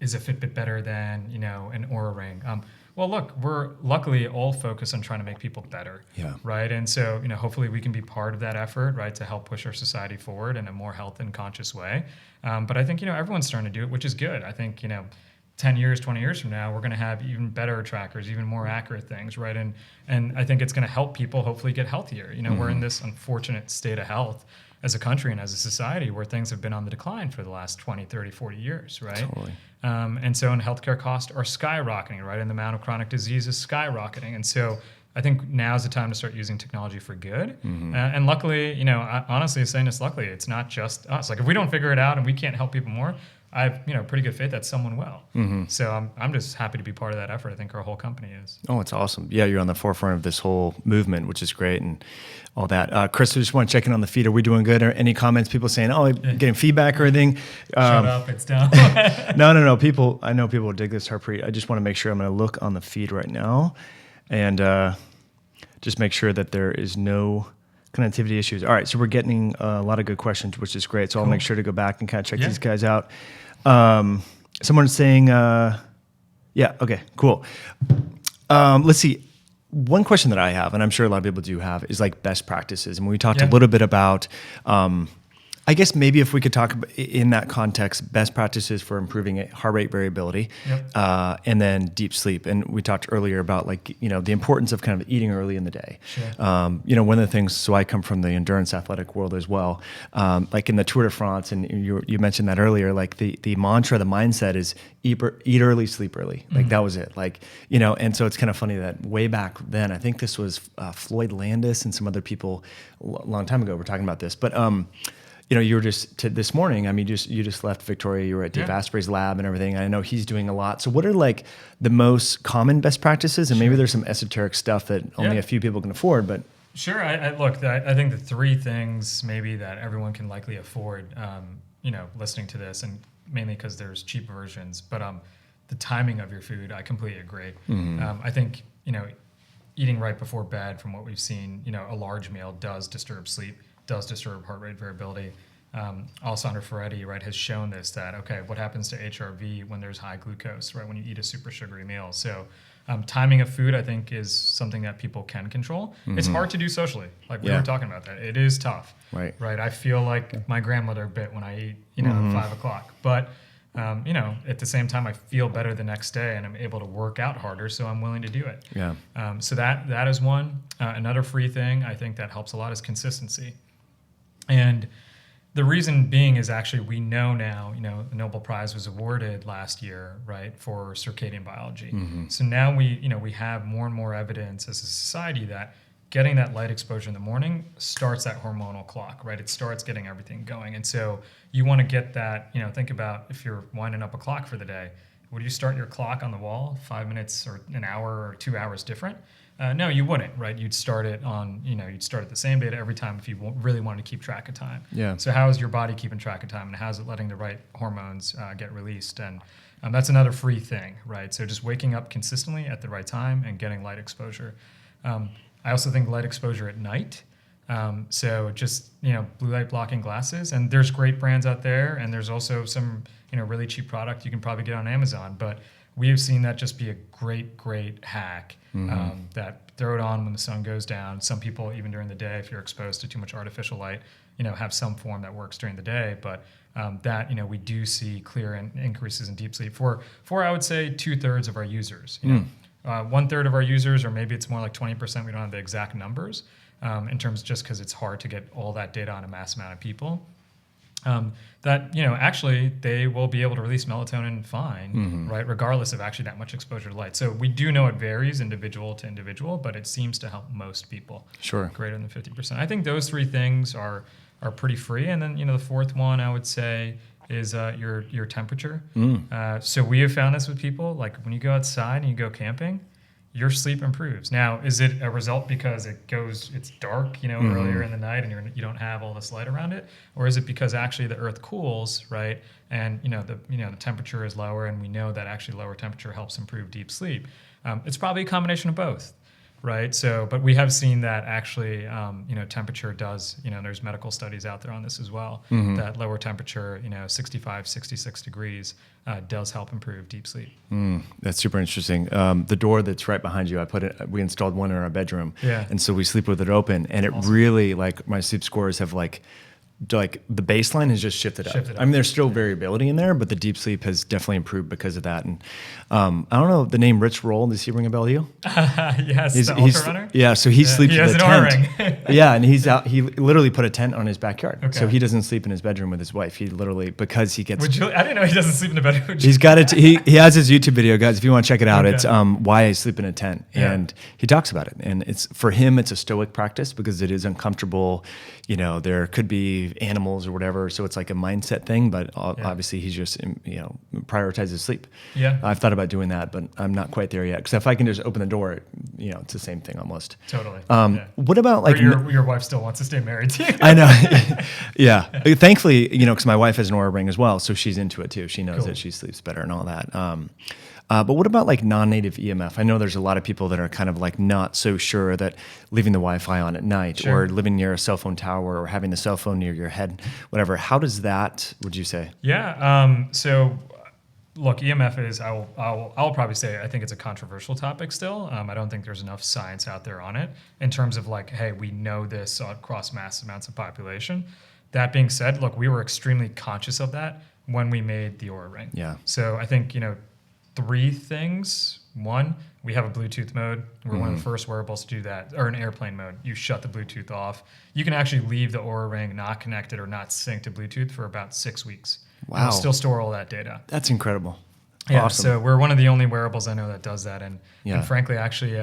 is a Fitbit better than, an OURA ring? Well, look, we're luckily all focused on trying to make people better, right? And so, hopefully we can be part of that effort, right, to help push our society forward in a more health and conscious way. But I think, everyone's starting to do it, which is good. I think, 10 years, 20 years from now, we're going to have even better trackers, even more accurate things, right? And I think it's going to help people hopefully get healthier. We're in this unfortunate state of health as a country and as a society where things have been on the decline for the last 20, 30, 40 years, right? Totally. And so healthcare costs are skyrocketing, right? And the amount of chronic disease is skyrocketing. And so I think now's the time to start using technology for good. And luckily, honestly saying this luckily, it's not just us. Like if we don't figure it out and we can't help people more, I have pretty good faith that someone will. So I'm just happy to be part of that effort. I think our whole company is. Oh, it's awesome. Yeah, you're on the forefront of this whole movement, which is great, and all that. Chris, I just want to check in on the feed. Are we doing good? Or any comments? People saying, getting feedback or anything? Shut up, it's down. No. I know people will dig this, Harpreet. I just want to make sure. I'm going to look on the feed right now and just make sure that there is no Connectivity issues. All right, so we're getting a lot of good questions, which is great. So I'll make sure to go back and kind of check these guys out. Someone's saying, okay, cool. Let's see. One question that I have, and I'm sure a lot of people do have, is like best practices. And we talked a little bit about, I guess maybe if we could talk about, in that context, best practices for improving heart rate variability, and then deep sleep. And we talked earlier about like, the importance of kind of eating early in the day. Sure. One of the things, so I come from the endurance athletic world as well, like in the Tour de France, and you mentioned that earlier, like the mantra, the mindset is eat early, sleep early. Like that was it. Like, and so it's kind of funny that way back then, I think this was Floyd Landis and some other people a long time ago were talking about this, but you were just this morning. I mean, you just left Victoria. You were at Dave Asprey's lab and everything. I know he's doing a lot. So, what are like the most common best practices? And maybe there's some esoteric stuff that only a few people can afford. But sure, I think the three things maybe that everyone can likely afford. Listening to this, and mainly because there's cheap versions. But the timing of your food, I completely agree. I think eating right before bed, from what we've seen, a large meal does disturb sleep. Does disturb heart rate variability. Alessandro Ferretti, right, has shown this, that, what happens to HRV when there's high glucose, right, when you eat a super sugary meal. So timing of food, I think, is something that people can control. It's hard to do socially. Like we were talking about that. It is tough. Right. I feel like my grandmother a bit when I eat, at 5 o'clock. But, at the same time, I feel better the next day and I'm able to work out harder, so I'm willing to do it. Yeah. So that is one. Another free thing I think that helps a lot is consistency. And the reason being is actually we know now, the Nobel Prize was awarded last year, right, for circadian biology. So now we have more and more evidence as a society that getting that light exposure in the morning starts that hormonal clock, right? It starts getting everything going. And so you want to get that, think about if you're winding up a clock for the day, would you start your clock on the wall 5 minutes or an hour or 2 hours different? No, you wouldn't, right? You'd start it on, you'd start at the same date every time if you really wanted to keep track of time. Yeah. So how is your body keeping track of time, and how is it letting the right hormones get released? And that's another free thing, right? So just waking up consistently at the right time and getting light exposure. I also think light exposure at night. So just, blue light blocking glasses, and there's great brands out there, and there's also some, really cheap product you can probably get on Amazon, but we have seen that just be a great hack. That throw it on when the sun goes down. Some people, even during the day, if you're exposed to too much artificial light, have some form that works during the day. But that, we do see clear increases in deep sleep for I would say 2/3 of our users. 1/3 of our users, or maybe it's more like 20%. We don't have the exact numbers in terms, just because it's hard to get all that data on a mass amount of people. That actually they will be able to release melatonin fine, right, regardless of actually that much exposure to light. So we do know it varies individual to individual, but it seems to help most people. Sure, greater than 50%. I think those three things are pretty free. And then the fourth one I would say is your temperature. So we have found this with people, like when you go outside and you go camping, your sleep improves. Now, is it a result because it's dark, earlier in the night and you don't have all this light around it? Or is it because actually the earth cools, right? And, the temperature is lower, and we know that actually lower temperature helps improve deep sleep. It's probably a combination of both, right? So, but we have seen that actually, temperature does, there's medical studies out there on this as well, that lower temperature, 65, 66 degrees does help improve deep sleep. That's super interesting. The door that's right behind you, we installed one in our bedroom. Yeah. And so we sleep with it open, and it really, like, my sleep scores have like the baseline has just shifted up. I mean, there's still variability in there, but the deep sleep has definitely improved because of that. And I don't know the name Rich Roll. Does he ring a bell to you? Yes, the ultra runner. Yeah, so he sleeps in a tent. Yeah, and he's out. He literally put a tent on his backyard, so he doesn't sleep in his bedroom with his wife. He literally, because he gets. I didn't know he doesn't sleep in the bedroom. He's got it. He has his YouTube video, guys. If you want to check it out, it's why I sleep in a tent, and he talks about it. And it's for him, it's a stoic practice because it is uncomfortable. There could be animals or whatever, so it's like a mindset thing, but obviously he's just prioritizes sleep. I've thought about doing that, but I'm not quite there yet, because if I can just open the door, it's the same thing almost. Totally. What about like your wife still wants to stay married to you? I know. Yeah, thankfully, because my wife has an OURA ring as well, so she's into it too. She knows that she sleeps better and all that. But what about like non-native EMF? I know there's a lot of people that are kind of like not so sure that leaving the Wi-Fi on at night or living near a cell phone tower or having the cell phone near your head, whatever. How does that, would you say? Yeah. So look, EMF is, I'll probably say, I think it's a controversial topic still. I don't think there's enough science out there on it in terms of like, hey, we know this across mass amounts of population. That being said, look, we were extremely conscious of that when we made the OURA ring. Yeah. So I think, 3 things. One, we have a Bluetooth mode. We're one of the first wearables to do that, or an airplane mode. You shut the Bluetooth off. You can actually leave the OURA ring not connected or not synced to Bluetooth for about 6 weeks. Wow. And it'll still store all that data. That's incredible. Yeah, Awesome. so we're one of the only wearables I know that does that. And frankly, actually,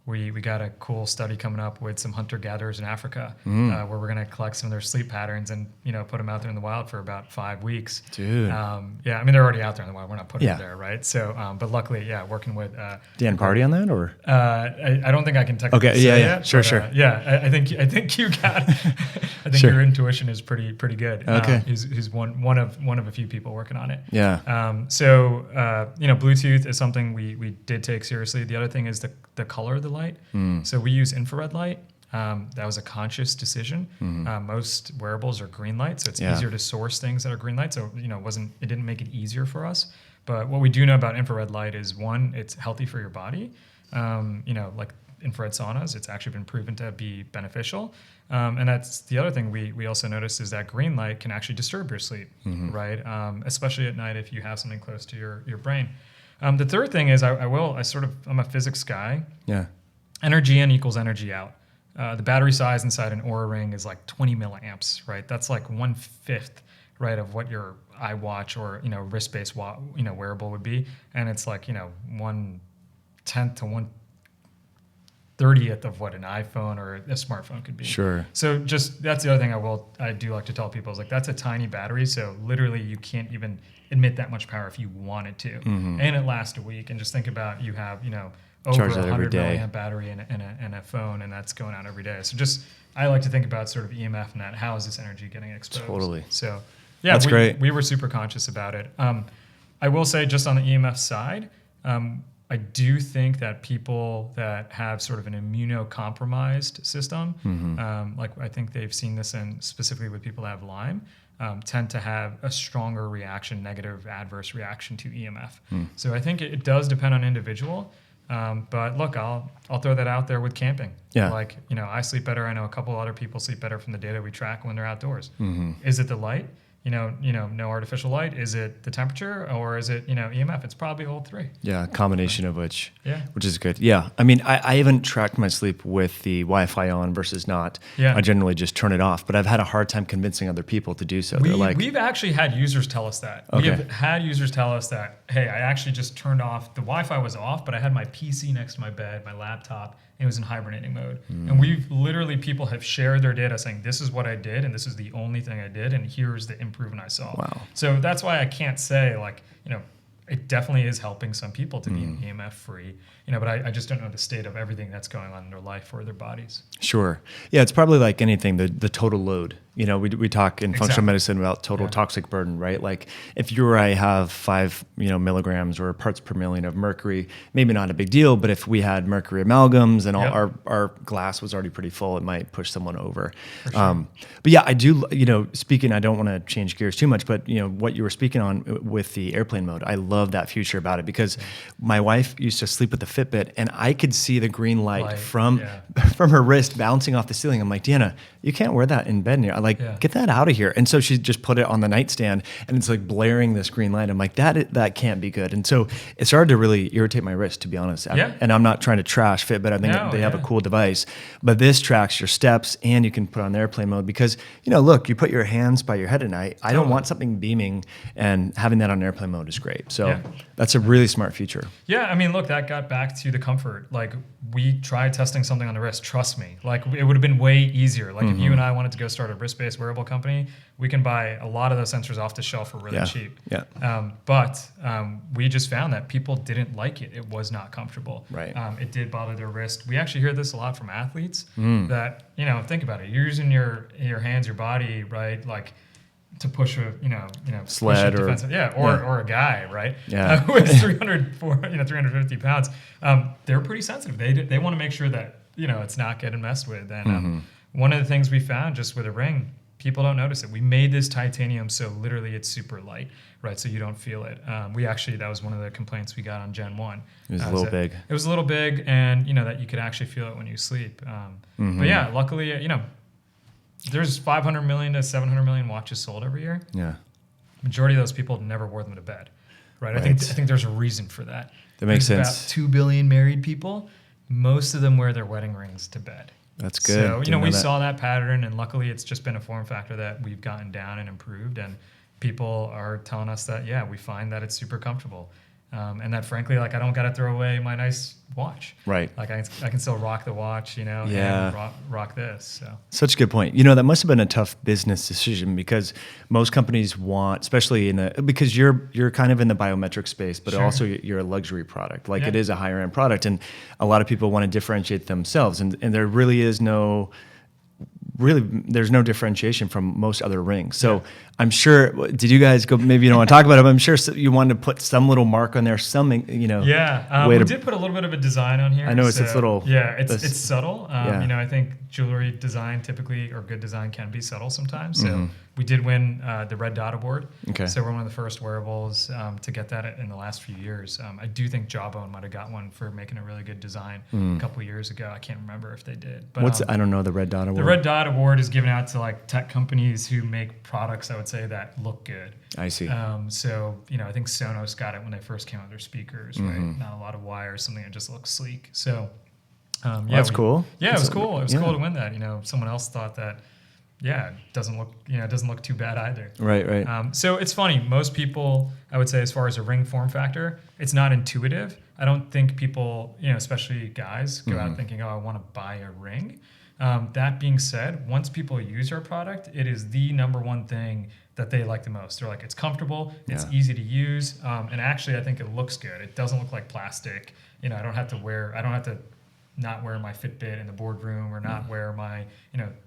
we got a cool study coming up with some hunter-gatherers in Africa where we're going to collect some of their sleep patterns and, put them out there in the wild for about 5 weeks. Dude. Yeah, I mean, they're already out there in the wild. We're not putting them there, right? So, but luckily, working with... Dan Party on that, or? I don't think I can technically say yeah. Sure. I think you got... I think your intuition is pretty good. Okay. He's one of a few people working on it. Yeah. So, Bluetooth is something we did take seriously. The other thing is the color of the light. So we use infrared light. That was a conscious decision. Most wearables are green light, so it's easier to source things that are green light. So it didn't make it easier for us. But what we do know about infrared light is, one, it's healthy for your body. Like infrared saunas, it's actually been proven to be beneficial. And that's the other thing we also noticed is that green light can actually disturb your sleep, right? Especially at night if you have something close to your brain. The third thing is I'm a physics guy. Yeah. Energy in equals energy out. The battery size inside an OURA ring is like 20 milliamps, right? That's like 1/5, right, of what your iWatch or wrist-based wearable would be, and it's like 1/10 to 1/30th of what an iPhone or a smartphone could be. Sure. So just that's the other thing I do like to tell people is like that's a tiny battery, so literally you can't even emit that much power if you wanted to, and it lasts a week. And just think about you have over 100 milliamp battery in a phone, and that's going out every day. So just I like to think about sort of EMF and that. How is this energy getting exposed? Totally. So that's great. We were super conscious about it. I will say just on the EMF side, I do think that people that have sort of an immunocompromised system, like I think they've seen this specifically with people that have Lyme, tend to have a stronger reaction, negative adverse reaction to EMF. So I think it does depend on individual. But look, I'll throw that out there with camping. Yeah. Like, I sleep better. I know a couple other people sleep better from the data we track when they're outdoors. Is it the light? No artificial light. Is it the temperature, or is it, EMF? It's probably all 3. Yeah, a combination of which. Yeah. Which is good. Yeah. I mean, I haven't tracked my sleep with the Wi-Fi on versus not. Yeah. I generally just turn it off, but I've had a hard time convincing other people to do so. We've actually had users tell us that. Okay. We have had users tell us that, hey, I actually just turned off, the Wi-Fi was off, but I had my PC next to my bed, my laptop, and it was in hibernating mode. And people have shared their data saying, this is what I did, and this is the only thing I did, and here's the improvement I saw. Wow. So that's why I can't say, it definitely is helping some people to be EMF free, but I just don't know the state of everything that's going on in their life or their bodies. Sure. Yeah, it's probably like anything, the total load. We talk in functional medicine about total toxic burden, right? Like if you or I have 5, milligrams or parts per million of mercury, maybe not a big deal, but if we had mercury amalgams and all our glass was already pretty full, it might push someone over. For sure. But yeah, I do, speaking, I don't want to change gears too much, but what you were speaking on with the airplane mode, I love that feature about it because my wife used to sleep with the Fitbit and I could see the green light from her wrist bouncing off the ceiling. I'm like, Deanna, you can't wear that in bed near. Get that out of here. And so she just put it on the nightstand and it's like blaring this green light. I'm like, that can't be good. And so it started to really irritate my wrist, to be honest. And I'm not trying to trash Fitbit. I think they have a cool device, but this tracks your steps and you can put on airplane mode because, look, you put your hands by your head at night. I don't want something beaming, and having that on airplane mode is great. So that's a really smart feature. Yeah. I mean, look, that got back to the comfort. Like we tried testing something on the wrist. Trust me, like it would have been way easier. Like if you and I wanted to go start a wrist-based wearable company, we can buy a lot of those sensors off the shelf for really cheap. Yeah. But we just found that people didn't like it. It was not comfortable. Right. It did bother their wrist. We actually hear this a lot from athletes that, think about it. You're using your hands, your body, right? Like to push a sled push a or defensive, or a guy, right? Yeah. Who is 350 pounds. They're pretty sensitive. They want to make sure that it's not getting messed with. And one of the things we found just with a ring, people don't notice it. We made this titanium so literally it's super light, right? So you don't feel it. That was one of the complaints we got on Gen 1. It was a little big. It was a little big, and that you could actually feel it when you sleep. But yeah, luckily, there's 500 million to 700 million watches sold every year. Yeah. Majority of those people never wore them to bed, right? I think there's a reason for that. That makes There's sense. about 2 billion married people. Most of them wear their wedding rings to bed. That's good. So, we saw that pattern, and luckily it's just been a form factor that we've gotten down and improved, and people are telling us that, we find that it's super comfortable. And that frankly, I don't got to throw away my nice watch. Right. I can still rock the watch, and rock this. So. Such a good point. That must have been a tough business decision because most companies want, especially because you're kind of in the biometric space, but Sure. also you're a luxury product. It is a higher end product, and a lot of people want to differentiate themselves, and there really is there's no differentiation from most other rings. So I'm sure, did you guys go, maybe you don't want to talk about it, but I'm sure you wanted to put some little mark on there, we did put a little bit of a design on here. I know it's little. Yeah, it's subtle. I think jewelry design typically, or good design can be subtle sometimes. So we did win the Red Dot Award. Okay. So we're one of the first wearables to get that in the last few years. I do think Jawbone might have got one for making a really good design a couple years ago. I can't remember if they did. But I don't know, the Red Dot Award? The Red Dot Award is given out to tech companies who make products, I would say, that look good. I see. I think Sonos got it when they first came out with their speakers, right? Not a lot of wires, something that just looks sleek. So, that's cool. Yeah, it was cool. It was cool to win that. Someone else thought that, it doesn't look too bad either. Right. So it's funny. Most people, I would say, as far as a ring form factor, it's not intuitive. I don't think people, especially guys, go out thinking, I want to buy a ring. That being said, once people use our product, it is the number one thing that they like the most. They're like, it's comfortable, it's easy to use, and actually I think it looks good. It doesn't look like plastic. I don't have to not wear my Fitbit in the boardroom or not wear my,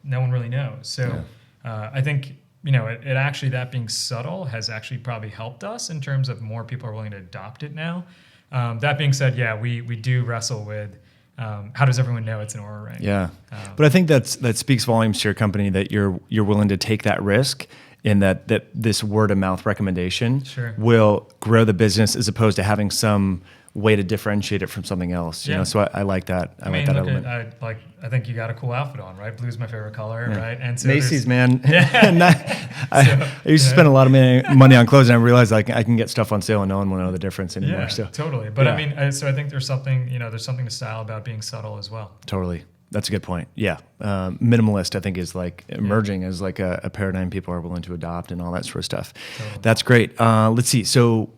no one really knows. So I think, it actually, that being subtle has actually probably helped us in terms of more people are willing to adopt it now. That being said, we do wrestle with, how does everyone know it's an Oura ring? Yeah, but I think that speaks volumes to your company that you're willing to take that risk, in that this word of mouth recommendation will grow the business as opposed to having some way to differentiate it from something else. So I like that. I like that element. I think you got a cool outfit on, right? Blue's my favorite color, right? And so Macy's, man. I used to spend a lot of money on clothes, and I realized I can get stuff on sale and no one will know the difference anymore. Yeah, so totally. But I think there's something to style about being subtle as well. Totally. That's a good point. Yeah. Minimalist, I think, is emerging as a paradigm people are willing to adopt and all that sort of stuff. Totally. That's great. Let's see. So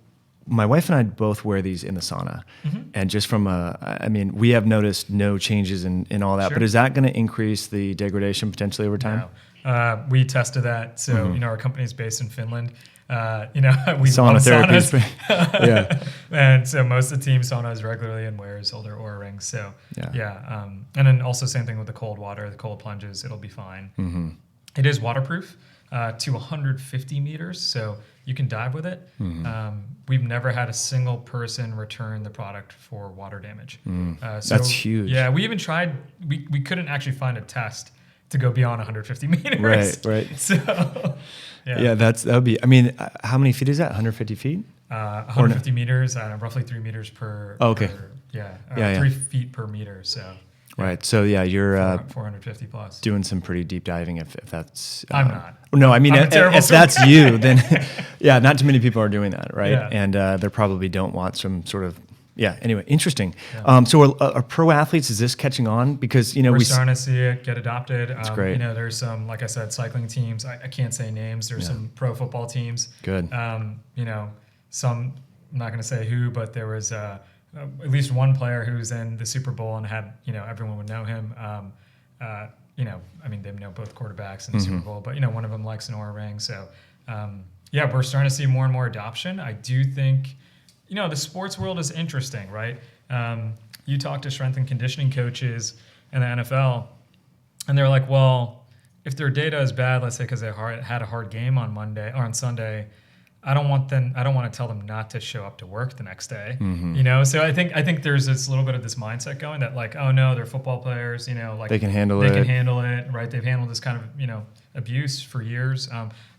my wife and I both wear these in the sauna. And just from we have noticed no changes in all that, but is that going to increase the degradation potentially over time? No. We tested that. So, our company is based in Finland. We sauna therapy. Yeah. And so most of the team saunas regularly and wears all their Oura rings. So and then also same thing with the cold water, the cold plunges, it'll be fine. It is waterproof to 150 meters. So you can dive with it. We've never had a single person return the product for water damage. That's huge. Yeah. We even tried, we couldn't actually find a test to go beyond 150 meters. Right. So, that would be, how many feet is that? 150 feet? 150 meters, roughly 3 meters per. Oh, okay. 3 feet per meter. So. Right. So you're 450 plus. Doing some pretty deep diving if that's. I'm not. No, if that's you, then not too many people are doing that, right? Yeah. And they probably don't want some sort of. Yeah. Anyway, interesting. Yeah. So are pro athletes, is this catching on? Because we're starting to see it get adopted. That's great. There's some, like I said, cycling teams. I can't say names. There's some pro football teams. Good. Some, I'm not going to say who, but there was at least one player who was in the Super Bowl and had everyone would know him. They know both quarterbacks in the Super Bowl, but one of them likes an Oura ring. So we're starting to see more and more adoption. I do think. The sports world is interesting, right? You talk to strength and conditioning coaches in the NFL, and they're like, well, if their data is bad, let's say because they had a hard game on Monday or on Sunday, I don't want to tell them not to show up to work the next day. You know, so I think there's this little bit of this mindset going that like, oh no, they're football players, you know, like they can handle it. They can handle it, right? They've handled this kind of, you know, abuse for years.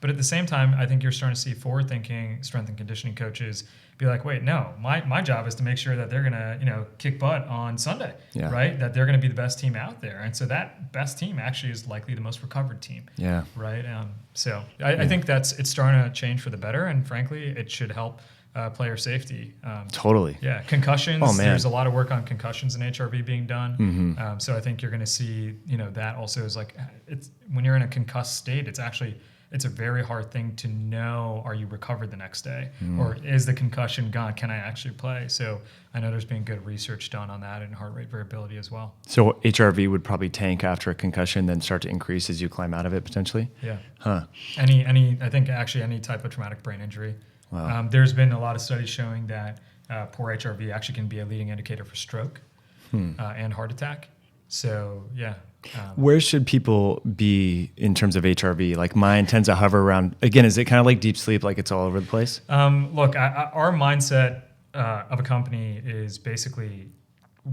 But at the same time, I think you're starting to see forward-thinking strength and conditioning coaches be like, wait, no, my job is to make sure that they're gonna, you know, kick butt on Sunday, right? That they're gonna be the best team out there, and so that best team actually is likely the most recovered team, right? So I think it's starting to change for the better, and frankly, it should help player safety. Totally. Yeah, concussions. Oh, man. There's a lot of work on concussions and HRV being done. So I think you're going to see, you know, that also is like, it's when you're in a concussed state, it's a very hard thing to know, are you recovered the next day? Or is the concussion gone? Can I actually play? So I know there's been good research done on that and heart rate variability as well. So HRV would probably tank after a concussion, then start to increase as you climb out of it potentially? Yeah. Huh. I think actually any type of traumatic brain injury. Wow. There's been a lot of studies showing that poor HRV actually can be a leading indicator for stroke and heart attack. So yeah. Where should people be in terms of HRV? Like mine tends to hover around, again, is it kind of like deep sleep, like it's all over the place? Look, our mindset of a company is basically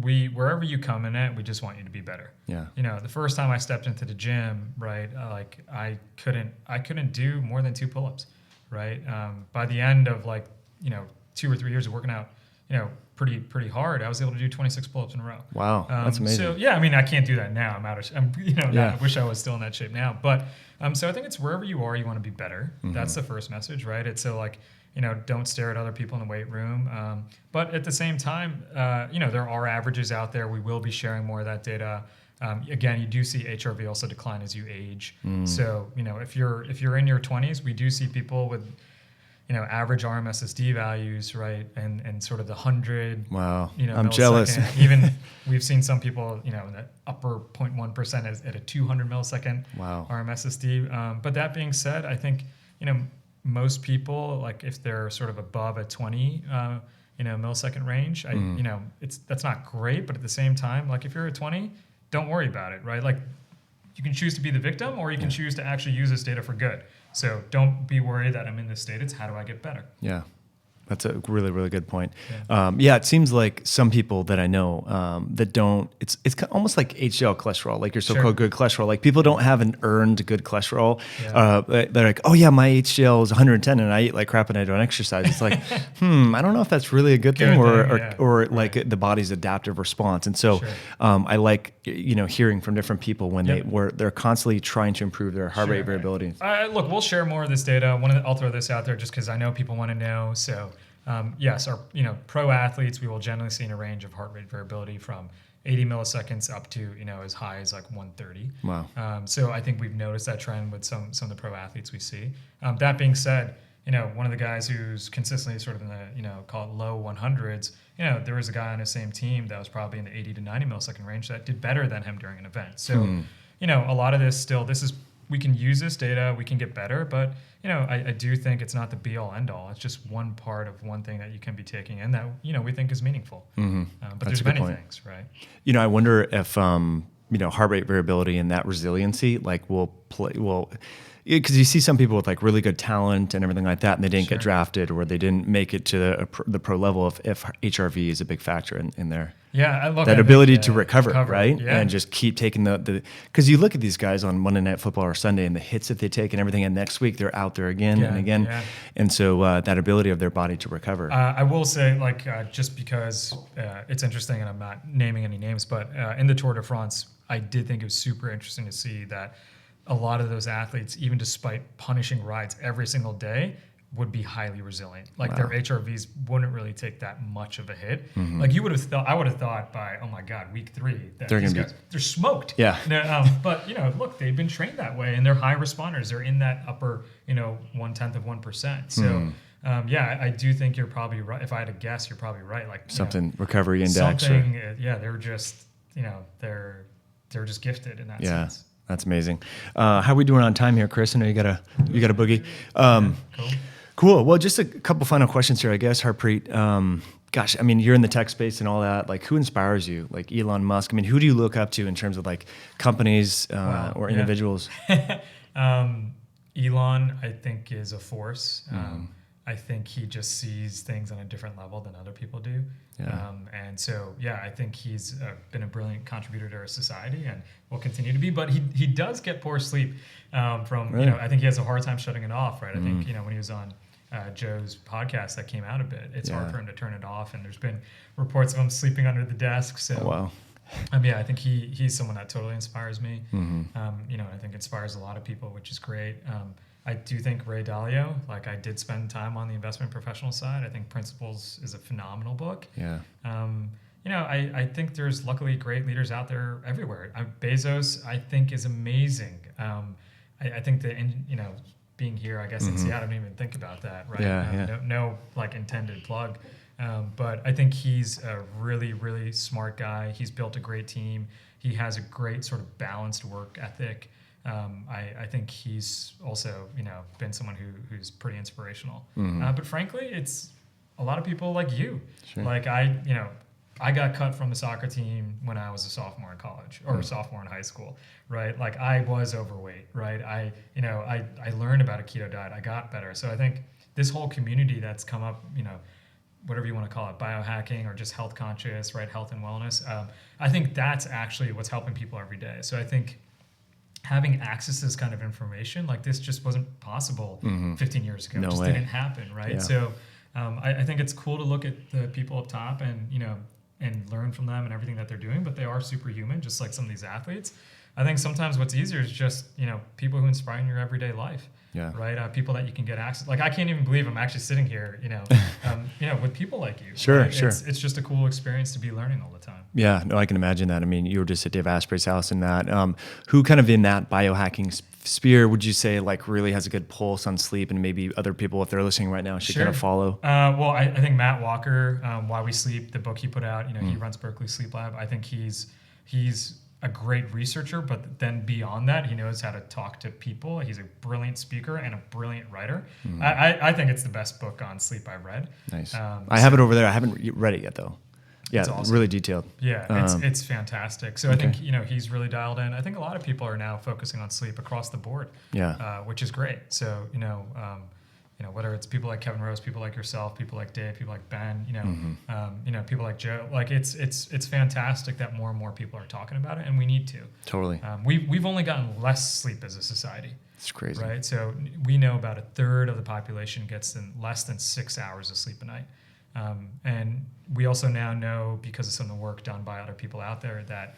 wherever you come in at, we just want you to be better. Yeah. You know, the first time I stepped into the gym, right, like I couldn't do more than 2 pull-ups, right? By the end of like, you know, 2 or 3 years of working out, you know, pretty hard, I was able to do 26 pull-ups in a row. Wow, that's amazing. So yeah, I mean, I can't do that now. I wish I was still in that shape now. But so I think it's wherever you are, you want to be better. That's the first message, right? It's so like, you know, don't stare at other people in the weight room. But at the same time, you know, there are averages out there. We will be sharing more of that data. Again, you do see HRV also decline as you age. So, you know, if you're in your 20s, we do see people with, you know, average RMSSD values, right, and sort of the 100. Wow, you know, I'm jealous. Even we've seen some people, you know, in the upper 0.1% at a 200 millisecond wow. RMSSD. But that being said, I think, you know, most people, like if they're sort of above a 20, you know, millisecond range, you know, that's not great. But at the same time, like if you're at 20, don't worry about it, right? Like you can choose to be the victim, or you can choose to actually use this data for good. So don't be worried that I'm in this state. It's how do I get better? Yeah. That's a really, really good point. Yeah, it seems like some people that I know that don't, it's almost like HDL cholesterol, like your so-called good cholesterol. Like people don't have an earned good cholesterol. They're like, oh yeah, my HDL is 110 and I eat like crap and I don't exercise. It's like, I don't know if that's really a good thing or like the body's adaptive response. And so I like, you know, hearing from different people when they're constantly trying to improve their heart rate variability. Look, we'll share more of this data. I'll throw this out there just because I know people want to know. So yes, our pro athletes, we will generally see in a range of heart rate variability from 80 milliseconds up to as high as like 130. Wow. So I think we've noticed that trend with some of the pro athletes we see. That being said, one of the guys who's consistently sort of in the call it low 100s. There was a guy on his same team that was probably in the 80 to 90 millisecond range that did better than him during an event. So a lot of this we can use this data, we can get better, but I do think it's not the be all end all. It's just one part of one thing that you can be taking in that we think is meaningful. But there's many things, right? I wonder if heart rate variability and that resiliency will because you see some people with like really good talent and everything like that, and they didn't get drafted or they didn't make it to the pro level if HRV is a big factor in there. Yeah, that ability to recover, right? Yeah. And just keep taking because you look at these guys on Monday Night Football or Sunday and the hits that they take and everything, and next week they're out there again and again. Yeah. And so that ability of their body to recover. I will say, just because it's interesting, and I'm not naming any names, but in the Tour de France, I did think it was super interesting to see that a lot of those athletes, even despite punishing rides every single day, would be highly resilient. Their HRVs wouldn't really take that much of a hit. I would have thought by, oh my God, week 3, that they're smoked. Yeah. But look, they've been trained that way, and they're high responders. They're in that upper, 1/10 of 1%. So I do think you're probably right. If I had to guess, you're probably right. Recovery index. They're just, they're just gifted in that sense. That's amazing. How are we doing on time here, Chris? I know you got a boogie. Cool. Well, just a couple final questions here, I guess, Harpreet. gosh, I mean, you're in the tech space and all that. Like, who inspires you? Like Elon Musk. I mean, who do you look up to in terms of like companies or individuals? Elon, I think, is a force. I think he just sees things on a different level than other people do. And so, I think he's been a brilliant contributor to our society and will continue to be. But he does get poor sleep from, I think he has a hard time shutting it off, right? I think, when he was on Joe's podcast that came out a bit, it's hard for him to turn it off. And there's been reports of him sleeping under the desk. So, wow. I think he's someone that totally inspires me. I think inspires a lot of people, which is great. I do think Ray Dalio, like I did spend time on the investment professional side. I think Principles is a phenomenal book. I think there's luckily great leaders out there everywhere. Bezos, I think, is amazing. I think that, being here, I guess in Seattle, I didn't even think about that, right? No like intended plug. But I think he's a really, really smart guy. He's built a great team. He has a great sort of balanced work ethic. I think he's also, been someone who's pretty inspirational. But frankly, it's a lot of people like you. Sure. Like I got cut from the soccer team when I was a sophomore in college or a sophomore in high school, right? Like I was overweight, right? I learned about a keto diet. I got better. So I think this whole community that's come up, whatever you want to call it, biohacking or just health conscious, right? Health and wellness. I think that's actually what's helping people every day. So I think having access to this kind of information like this just wasn't possible 15 years ago. No it just way. didn't happen, right? So I think it's cool to look at the people up top and, and learn from them and everything that they're doing, but they are superhuman, just like some of these athletes. I think sometimes what's easier is just, people who inspire in your everyday life. Right. People that you can get access. Like I can't even believe I'm actually sitting here, with people like you. Sure, right? sure. It's just a cool experience to be learning all the time. Yeah, no, I can imagine that. I mean, you were just at Dave Asprey's house and that. Who kind of in that biohacking sphere would you say like really has a good pulse on sleep and maybe other people, if they're listening right now, should kind of follow? Well, I think Matt Walker, Why We Sleep, the book he put out, he runs Berkeley Sleep Lab. I think he's a great researcher, but then beyond that, he knows how to talk to people. He's a brilliant speaker and a brilliant writer. I think it's the best book on sleep I've read. Nice. I have it over there. I haven't read it yet though. Yeah, it's awesome. Really detailed. Yeah, it's fantastic. So I think he's really dialed in. I think a lot of people are now focusing on sleep across the board. Which is great. So whether it's people like Kevin Rose, people like yourself, people like Dave, people like Ben, people like Joe, like it's fantastic that more and more people are talking about it, and we need to. Totally. We've only gotten less sleep as a society. It's crazy, right? So we know about a third of the population gets less than 6 hours of sleep a night. And we also now know, because of some of the work done by other people out there, that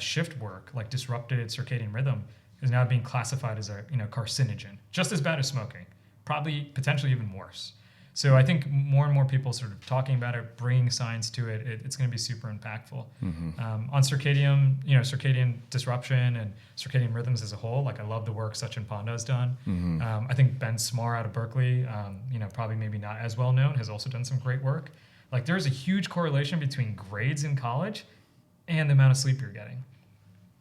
shift work, like disrupted circadian rhythm, is now being classified as a carcinogen, just as bad as smoking, probably potentially even worse. So I think more and more people sort of talking about it, bringing science to it, it's going to be super impactful. On circadian disruption and circadian rhythms as a whole, like I love the work Sachin Panda has done. I think Ben Smar out of Berkeley, probably maybe not as well known, has also done some great work. Like there's a huge correlation between grades in college and the amount of sleep you're getting.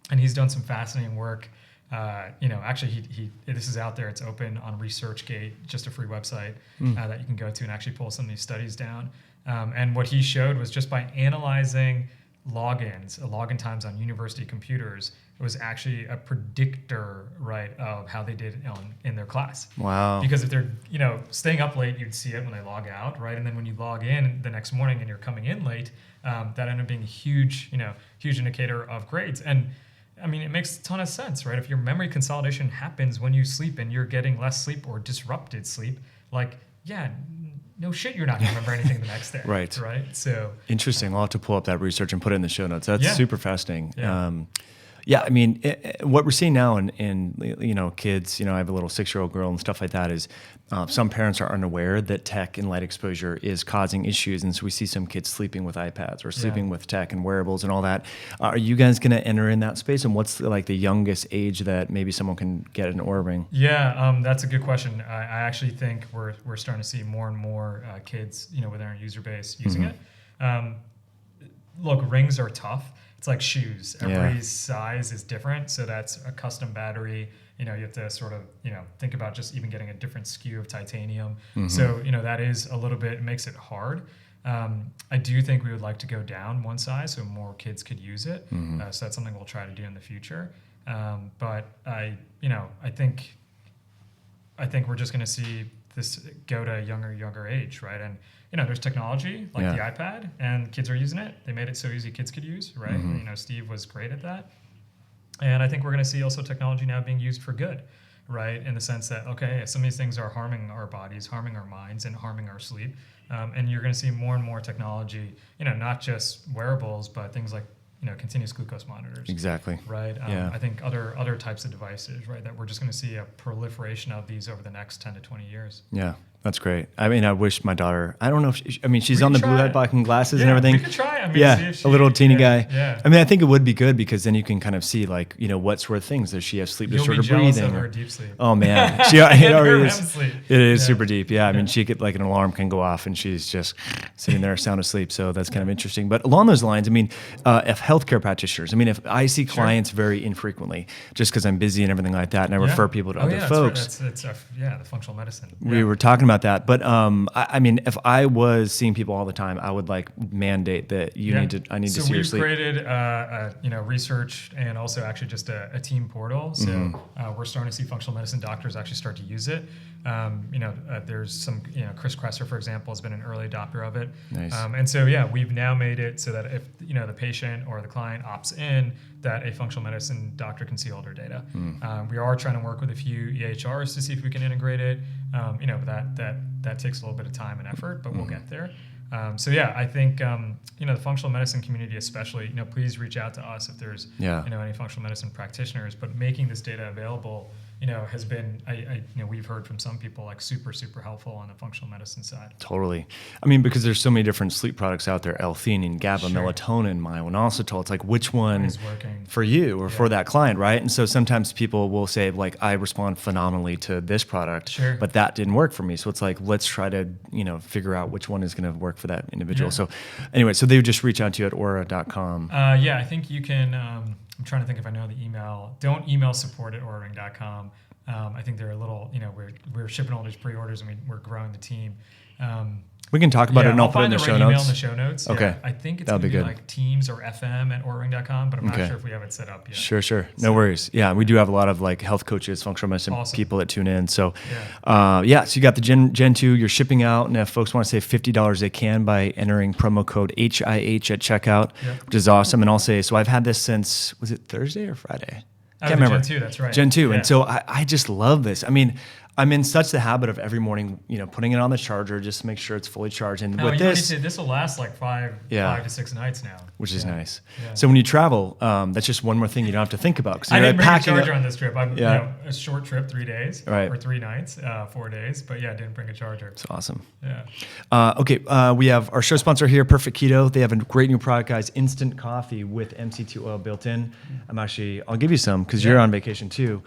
And he's done some fascinating work. Actually, this is out there. It's open on ResearchGate, just a free website that you can go to and actually pull some of these studies down. And what he showed was just by analyzing login times on university computers, it was actually a predictor, right, of how they did in their class. Wow. Because if they're, staying up late, you'd see it when they log out, right? And then when you log in the next morning and you're coming in late, that ended up being a huge indicator of grades. And I mean, it makes a ton of sense, right? If your memory consolidation happens when you sleep and you're getting less sleep or disrupted sleep, no shit, you're not going to remember anything the next day. Right. So interesting. I'll have to pull up that research and put it in the show notes. That's super fascinating. Yeah. I mean, what we're seeing now in kids, I have a little 6-year-old girl and stuff like that is some parents are unaware that tech and light exposure is causing issues. And so we see some kids sleeping with iPads or sleeping with tech and wearables and all that. Are you guys going to enter in that space? And what's the youngest age that maybe someone can get an Oura ring? Yeah, that's a good question. I actually think we're starting to see more and more kids, within our user base using it. Look, rings are tough. It's like shoes. Every size is different. So that's a custom battery. You have to sort of, think about just even getting a different SKU of titanium. So, that is a little bit, it makes it hard. I do think we would like to go down one size so more kids could use it. So that's something we'll try to do in the future. But I think we're just going to see this go to a younger age, right? And there's technology like the iPad, and kids are using it. They made it so easy kids could use, right? Steve was great at that. And I think we're going to see also technology now being used for good, right? In the sense that, okay, some of these things are harming our bodies, harming our minds, and harming our sleep. And you're going to see more and more technology, not just wearables, but things like, continuous glucose monitors. Exactly. Right. I think other types of devices, right, that we're just going to see a proliferation of these over the next 10 to 20 years. Yeah. That's great. I mean, I wish my daughter, I don't know if she's on the blue light blocking glasses and everything. We could try. I mean, see if she, a little teeny guy. Yeah. I mean, I think it would be good because then you can kind of see like, what sort of things. Does she have sleep disorder breathing? You'll be jealous of her deep sleep. Oh man. It already is. Sleep. It is super deep. Yeah. I mean, she could like an alarm can go off and she's just sitting there sound asleep. So that's kind of interesting. But along those lines, I mean, if healthcare practitioners, if I see clients very infrequently just because I'm busy and everything like that, and I refer people to other folks. That's the functional medicine. We were talking about that, but I mean, if I was seeing people all the time, I would like mandate that I need to see your sleep. So we've created, research and also actually just a team portal. So we're starting to see functional medicine doctors actually start to use it. There's some, Chris Kresser, for example, has been an early adopter of it. Nice. And so, we've now made it so that if, the patient or the client opts in, that a functional medicine doctor can see all their data. We are trying to work with a few EHRs to see if we can integrate it. But that takes a little bit of time and effort, but we'll get there. I think the functional medicine community, especially, please reach out to us if there's any functional medicine practitioners. But making this data available, has been we've heard from some people like super helpful on the functional medicine side. Totally. I mean, because there's so many different sleep products out there: L-theanine, GABA, melatonin, myoinositol. It's like which one is working for you or for that client, right? And so sometimes people will say like, I respond phenomenally to this product, but that didn't work for me. So it's like, let's try to figure out which one is going to work for that individual. So anyway, so they would just reach out to you at OURA.com. I think you can. I'm trying to think if I know the email. Don't email support@ouraring.com. I think they're a little, we're shipping all these pre-orders and we're growing the team. We can talk about it and I'll put it in the show notes. Email in the show notes. Okay. Yeah, I think it's going to be like Teams or FM@ouraring.com, but I'm not sure if we have it set up yet. Sure. No worries. Yeah, we do have a lot of like health coaches, functional medicine people that tune in. So, so you got the Gen 2, you're shipping out, and if folks want to save $50, they can by entering promo code HIH at checkout, which is awesome. And I'll say, so I've had this since, was it Thursday or Friday? Can't remember. Gen 2, that's right. Gen 2. Yeah. And so I just love this. I mean, I'm in such the habit of every morning, putting it on the charger just to make sure it's fully charged. And with this will last like 5 to 6 nights now, which is nice. Yeah. So when you travel, that's just one more thing you don't have to think about. I didn't bring a charger on this trip. A short trip, 3 days or 3 nights, 4 days. But I didn't bring a charger. It's awesome. Yeah. We have our show sponsor here, Perfect Keto. They have a great new product, guys, instant coffee with MCT oil built in. I'll give you some because you're on vacation too.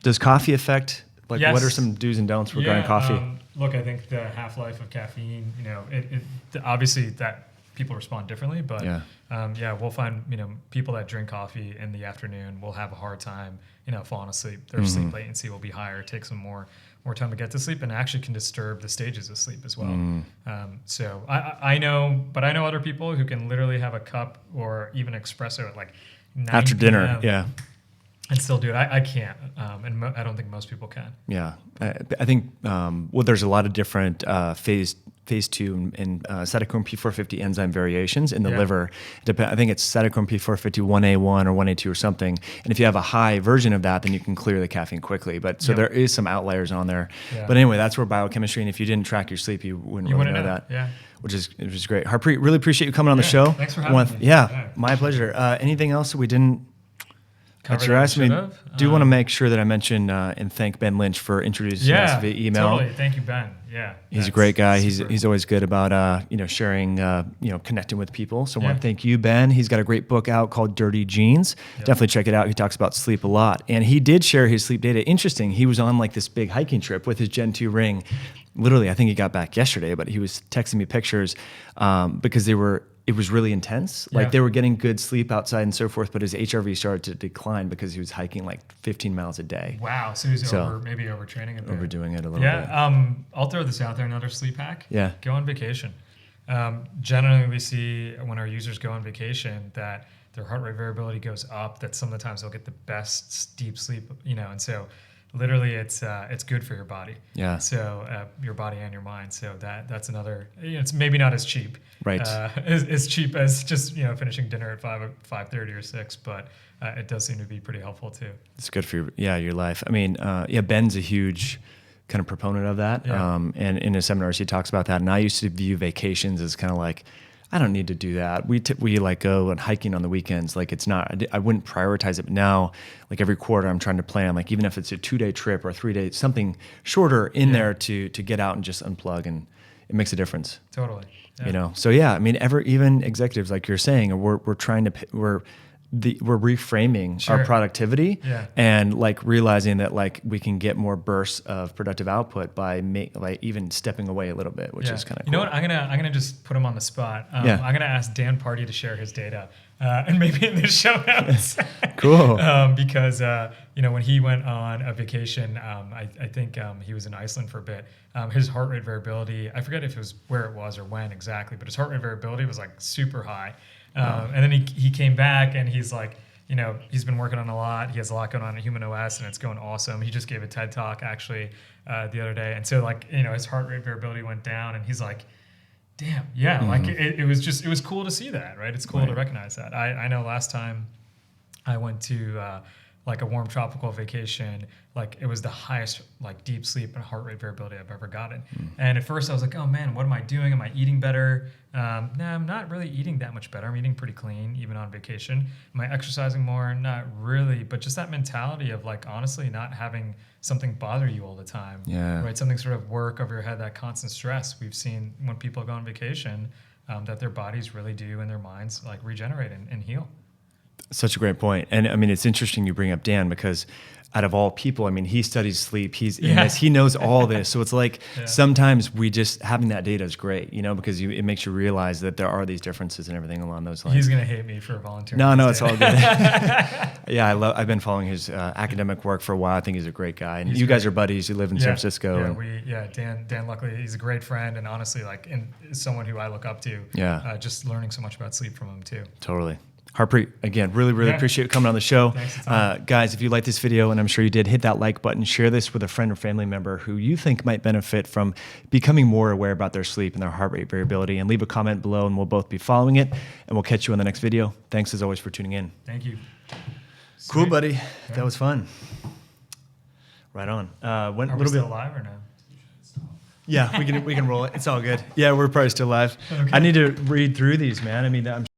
Does coffee affect? Like, what are some do's and don'ts regarding coffee? Look, I think the half-life of caffeine, it obviously that people respond differently, but we'll find, people that drink coffee in the afternoon will have a hard time, falling asleep. Their sleep latency will be higher, take some more time to get to sleep, and actually can disturb the stages of sleep as well. So I know other people who can literally have a cup or even espresso at like 9 after dinner, p.m. And still do it. I can't, and I don't think most people can. Yeah, I think there's a lot of different phase 2 and cytochrome P450 enzyme variations in the liver. I think it's cytochrome P450 1A1 or 1A2 or something. And if you have a high version of that, then you can clear the caffeine quickly. But so there is some outliers on there. Yeah. But anyway, that's where biochemistry. And if you didn't track your sleep, you wouldn't really know that. Yeah. Which is great. Harpreet, really appreciate you coming on the show. Thanks for having me. Yeah, my pleasure. Anything else that we didn't? Do want to make sure that I mention and thank Ben Lynch for introducing us via email. Totally. Thank you, Ben. Yeah, he's a great guy. He's always good about sharing, connecting with people. So I want to thank you, Ben. He's got a great book out called Dirty Genes. Definitely check it out. He talks about sleep a lot, and he did share his sleep data. Interesting. He was on like this big hiking trip with his Gen 2 ring. Literally, I think he got back yesterday, but he was texting me pictures because it was really intense. Like they were getting good sleep outside and so forth, but his HRV started to decline because he was hiking like 15 miles a day. Wow. So he was maybe overtraining a bit. Overdoing it a little bit. Yeah. I'll throw this out there, another sleep hack. Yeah. Go on vacation. Generally, we see when our users go on vacation that their heart rate variability goes up, that some of the times they'll get the best deep sleep, and so literally it's good for your body. Yeah. So your body and your mind. So that's another, it's maybe not as cheap. Right. As cheap as just, finishing dinner at 5:30 or 6, but it does seem to be pretty helpful too. It's good for your life. I mean, Ben's a huge kind of proponent of that. Yeah. And in his seminars, he talks about that. And I used to view vacations as kind of like, I don't need to do that. We like go and hiking on the weekends. Like it's not, I wouldn't prioritize it. But now, like every quarter, I'm trying to plan, like even if it's a 2-day trip or a 3-day, something shorter in there to get out and just unplug, and it makes a difference. Totally. Yeah. So yeah, I mean, even executives, like you're saying, we're trying to, we're reframing our productivity and like realizing that like we can get more bursts of productive output by even stepping away a little bit, which is kind of cool. You know what? I'm gonna just put him on the spot. I'm gonna ask Dan Party to share his data, and maybe in the show notes. Cool. Because when he went on a vacation, I think he was in Iceland for a bit. His heart rate variability, I forget if it was where it was or when exactly, but his heart rate variability was like super high. And then he came back and he's like, he's been working on a lot. He has a lot going on at Human OS and it's going awesome. He just gave a TED talk actually the other day. And so his heart rate variability went down and he's like, damn, yeah. Like it was cool to see that, right? It's cool to recognize that. I know last time I went to like a warm tropical vacation, like it was the highest like deep sleep and heart rate variability I've ever gotten. And at first I was like, oh man, what am I doing? Am I eating better? Nah, I'm not really eating that much better. I'm eating pretty clean, even on vacation. Am I exercising more? Not really, but just that mentality of like, honestly, not having something bother you all the time. Yeah. Right. Something sort of work over your head, that constant stress. We've seen when people go on vacation, that their bodies really do and their minds like regenerate and heal. Such a great point. And I mean, it's interesting you bring up Dan because out of all people, I mean, he studies sleep, he's in this, he knows all this. So it's like sometimes we just, having that data is great, because it makes you realize that there are these differences and everything along those lines. He's going to hate me for volunteering. No, it's all good. I've been following his academic work for a while. I think he's a great guy. And you guys are buddies. You live in San Francisco. Dan, luckily, he's a great friend. And honestly, like, someone who I look up to. Just learning so much about sleep from him too. Totally. Harpreet, again, really appreciate you coming on the show. Guys, if you like this video, and I'm sure you did, hit that like button, share this with a friend or family member who you think might benefit from becoming more aware about their sleep and their heart rate variability, and leave a comment below and we'll both be following it, and we'll catch you in the next video. Thanks as always for tuning in. Thank you. Cool, buddy. Yeah. That was fun. Right on. Are we still live or no? Yeah, we can roll it. It's all good. Yeah, we're probably still live. Okay. I need to read through these, man. I mean, I'm